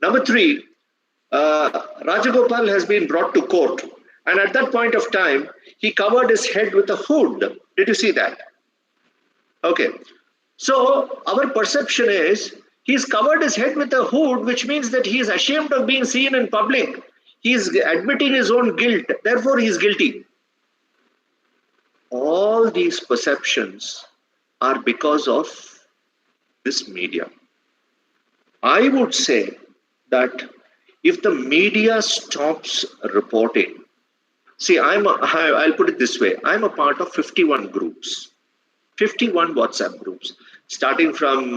Number three, Rajagopal has been brought to court. And at that point of time, he covered his head with a hood. Did you see that? Okay. So our perception is he's covered his head with a hood, which means that he is ashamed of being seen in public. He is admitting his own guilt. Therefore, he is guilty. All these perceptions are because of this media. I would say that if the media stops reporting, see, I'll put it this way. I'm a part of 51 groups, 51 WhatsApp groups, starting from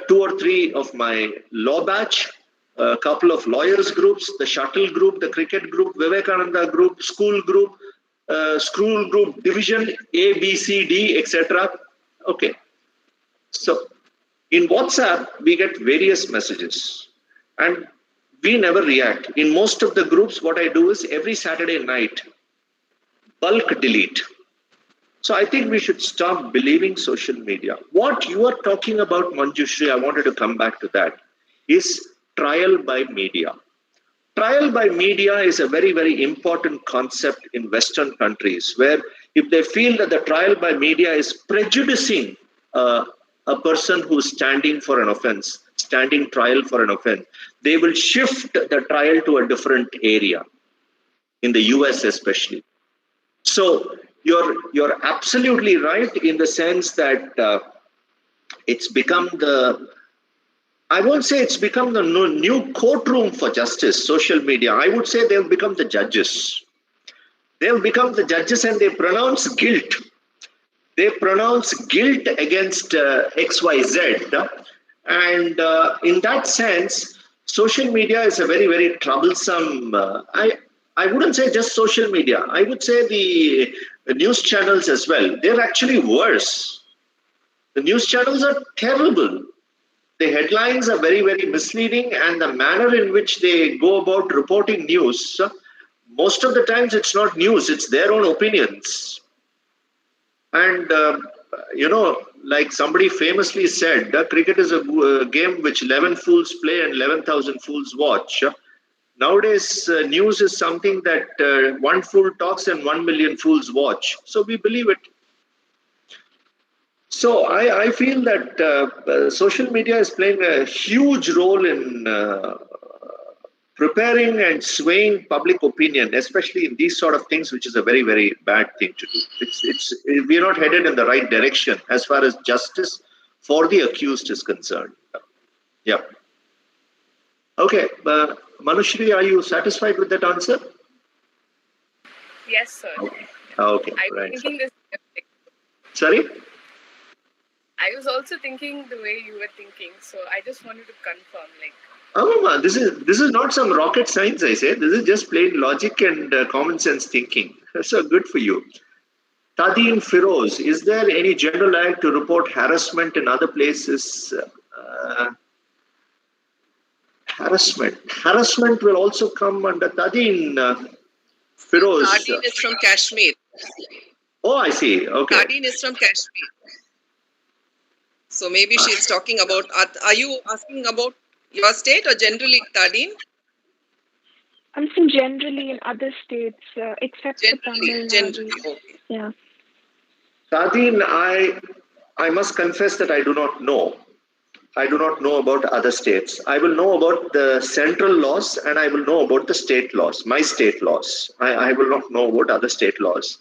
2 or 3 of my law batch, a couple of lawyers groups, the shuttle group, the cricket group, Vivekananda group, school group division, A, B, C, D, etc. Okay. So in WhatsApp, we get various messages and we never react. In most of the groups, what I do is every Saturday night, bulk delete. So I think we should stop believing social media. What you are talking about, Manjushri, I wanted to come back to that, is trial by media. Trial by media is a very, very important concept in Western countries, where if they feel that the trial by media is prejudicing a person who's standing for an offense, standing trial for an offense, they will shift the trial to a different area, in the US especially. So you're absolutely right in the sense that it's become I won't say it's become the new courtroom for justice, social media. I would say they've become the judges. They've become the judges and they pronounce guilt. They pronounce guilt against XYZ. And in that sense, social media is a very, very troublesome. I wouldn't say just social media. I would say the news channels as well. They're actually worse. The news channels are terrible. The headlines are very, very misleading, and the manner in which they go about reporting news, most of the times it's not news, it's their own opinions. And, like somebody famously said, cricket is a game which 11 fools play and 11,000 fools watch. Nowadays, news is something that 1 fool talks and 1 million fools watch. So we believe it. So I feel that social media is playing a huge role in preparing and swaying public opinion, especially in these sort of things, which is a very, very bad thing to do. We're not headed in the right direction as far as justice for the accused is concerned. Yeah. Okay. Manushri, are you satisfied with that answer? Yes, sir. Okay. I was Right. thinking this. Sorry? I was also thinking the way you were thinking, so I just wanted to confirm, like. Oh, this is not some rocket science, I say. This is just plain logic and common sense thinking. So good for you. Tadeen Firoz, is there any general act to report harassment in other places? Harassment will also come under Tadeen Firoz. Tadeen is from Kashmir. Oh, I see. Okay. Tadeen is from Kashmir. So maybe she's talking about, are you asking about your state or generally Tadeen? I'm saying generally in other states, except for Tamil Generally, Nadu. okay. Yeah. Tadeen, I must confess that I do not know. I do not know about other states. I will know about the central laws and I will know about the state laws, my state laws. I will not know about other state laws.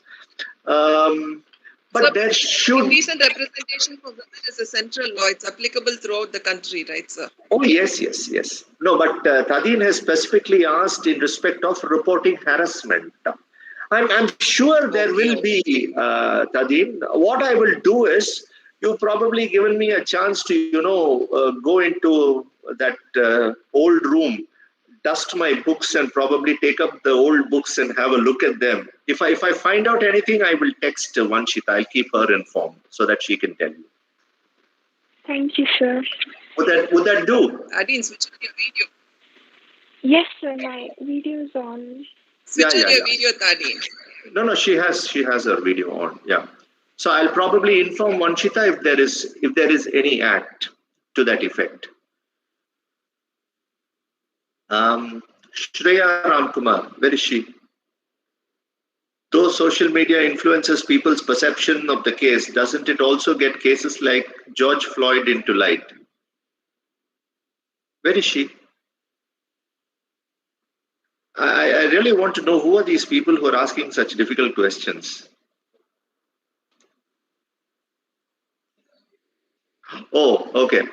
But So, there should... Indecent representation for women is a central law. It's applicable throughout the country, right, sir? Oh, yes. No, but Tadeen has specifically asked in respect of reporting harassment. I'm sure there will be, Tadeen. What I will do is, you've probably given me a chance to, go into that old room, dust my books and probably take up the old books and have a look at them. If I find out anything, I will text Vanshita. I'll keep her informed so that she can tell you. Thank you, sir. Would that do? Adine, switch on your video. Yes, sir. My video is on. Switch on your video, Adine. No, she has her video on. Yeah. So I'll probably inform Vanshita if there is any act to that effect. Shreya Ramkumar, where is she? Though social media influences people's perception of the case, doesn't it also get cases like George Floyd into light? Where is she? I really want to know who are these people who are asking such difficult questions. Oh, okay.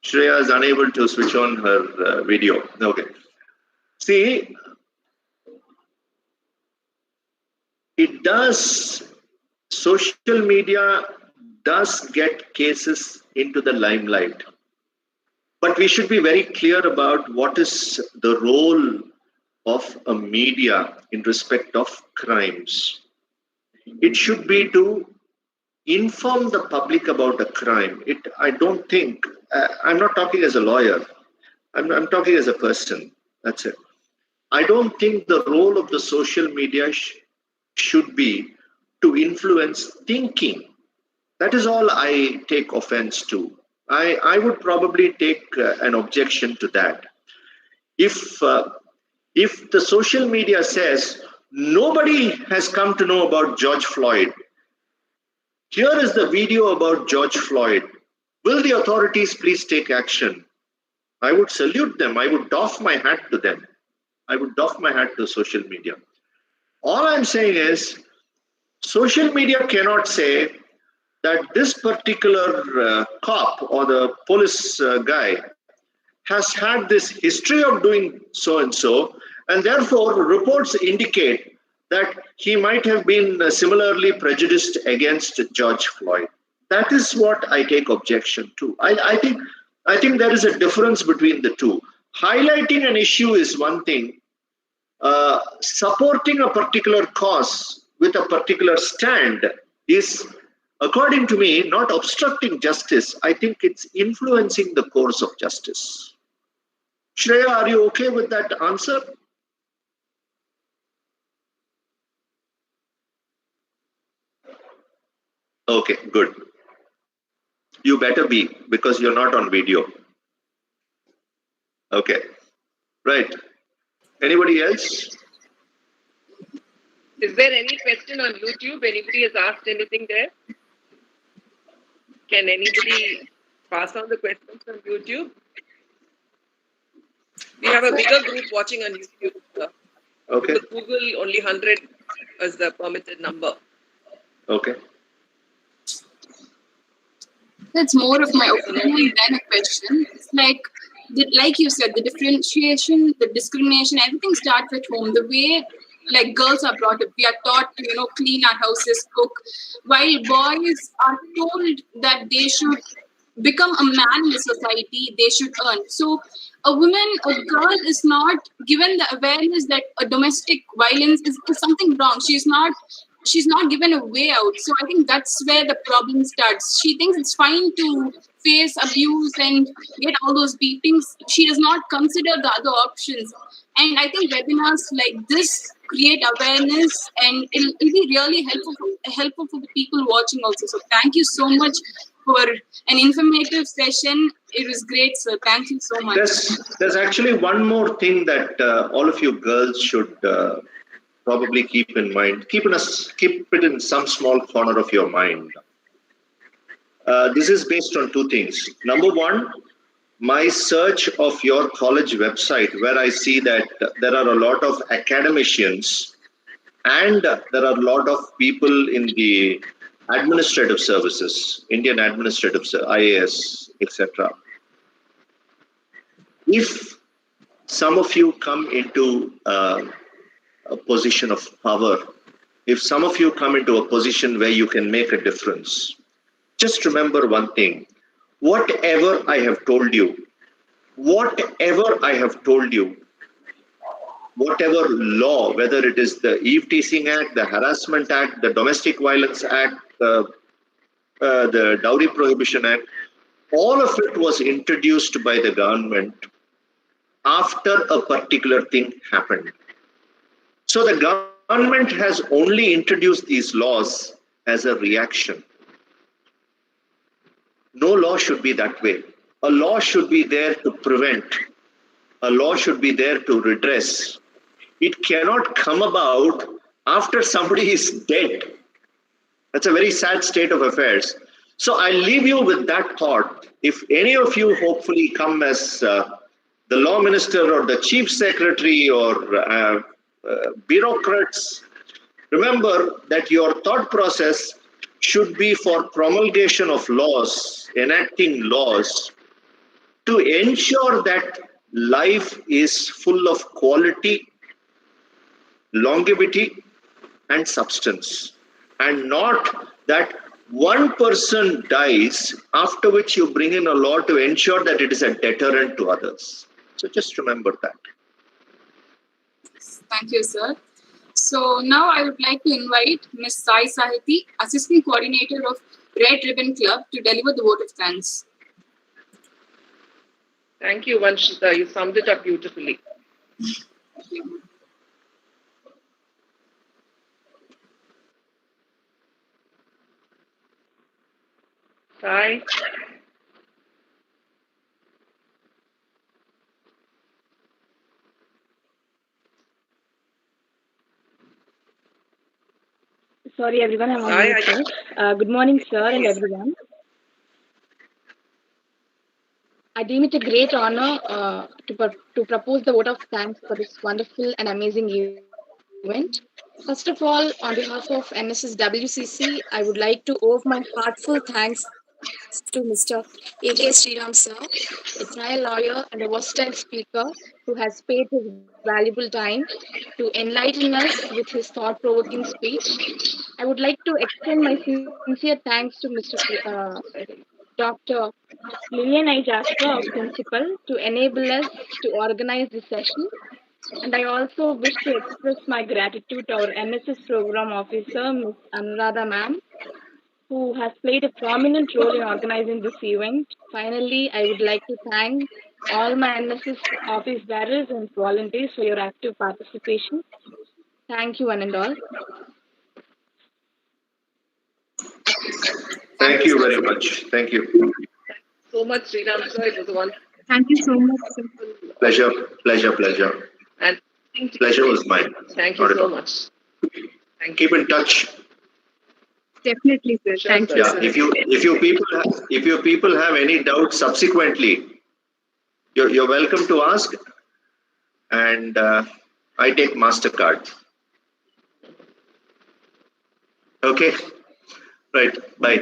Shreya is unable to switch on her video. Okay. See, social media does get cases into the limelight. But we should be very clear about what is the role of a media in respect of crimes. It should be to inform the public about a crime. I don't think, I'm not talking as a lawyer, I'm talking as a person, that's it. I don't think the role of the social media should be to influence thinking. That is all I take offense to. I would probably take an objection to that. If the social media says nobody has come to know about George Floyd, here is the video about George Floyd, will the authorities please take action? I would salute them. I would doff my hat to them. I would doff my hat to social media. All I'm saying is, social media cannot say that this particular cop or the police guy has had this history of doing so and so, and therefore reports indicate that he might have been similarly prejudiced against George Floyd. That is what I take objection to. I think there is a difference between the two. Highlighting an issue is one thing. Supporting a particular cause with a particular stand is, according to me, not obstructing justice. I think it's influencing the course of justice. Shreya, are you okay with that answer? Okay, good. You better be, because you're not on video. Okay, right. Anybody else? Is there any question on YouTube? Anybody has asked anything there? Can anybody pass on the questions on YouTube? We have a bigger group watching on YouTube. Okay. With Google, only 100 is the permitted number. Okay. That's more of my opinion than a question. It's like you said, the differentiation, the discrimination, everything starts at home. The way girls are brought up, we are taught to clean our houses, cook, while boys are told that they should become a man in the society, they should earn. So a girl is not given the awareness that a domestic violence is something wrong. She's not given a way out. So I think that's where the problem starts. She thinks it's fine to face abuse and get all those beatings. She does not consider the other options. And I think webinars like this create awareness, and it'll be really helpful for the people watching also. So thank you so much for an informative session. It was great, sir. Thank you so much. There's actually one more thing that all of you girls should probably keep in mind. Keep it in some small corner of your mind. This is based on two things. Number one, my search of your college website, where I see that there are a lot of academicians And there are a lot of people in the administrative services, Indian administrative, IAS, etc. If some of you come into a position of power, if some of you come into a position where you can make a difference, just remember one thing. Whatever I have told you, whatever I have told you, whatever law, whether it is the Eve Teasing Act, the Harassment Act, the Domestic Violence Act, the Dowry Prohibition Act, all of it was introduced by the government after a particular thing happened. So the government has only introduced these laws as a reaction. No law should be that way. A law should be there to prevent. A law should be there to redress. It cannot come about after somebody is dead. That's a very sad state of affairs. So I leave you with that thought. If any of you hopefully come as the law minister or the chief secretary or bureaucrats, remember that your thought process should be for promulgation of laws, enacting laws to ensure that life is full of quality, longevity, and substance, and not that one person dies, after which you bring in a law to ensure that it is a deterrent to others. So just remember that. Thank you, sir. So now I would like to invite Ms. Sai Sahiti, Assistant Coordinator of Red Ribbon Club, to deliver the vote of thanks. Thank you, Vanshita. You summed it up beautifully. Sai. Sorry, everyone, I'm on mute, sir. Good morning, sir, and everyone. I deem it a great honor to propose the vote of thanks for this wonderful and amazing event. First of all, on behalf of NSS WCC, I would like to owe my heartfelt thanks to Mr. A.K. Sriram, sir, a trial lawyer and a versatile speaker who has spared his valuable time to enlighten us with his thought-provoking speech. I would like to extend my sincere thanks to Dr. Lillian I. Jasper, our principal, to enable us to organize this session. And I also wish to express my gratitude to our NSS program officer, Ms. Anuradha ma'am, who has played a prominent role in organizing this event. Finally, I would like to thank all my NSS office bearers and volunteers for your active participation. Thank you, one and all. Thank you very much. Thank you. So much, Sriram sir. It was a wonderful. Thank you so much, sir. Pleasure. And pleasure was mine. Thank you so much. Keep in touch. Definitely, sir. Sure, Thank sir. you, Yeah, sir. if you people have any doubts subsequently, you're welcome to ask, and I take MasterCard. Okay, right. Bye.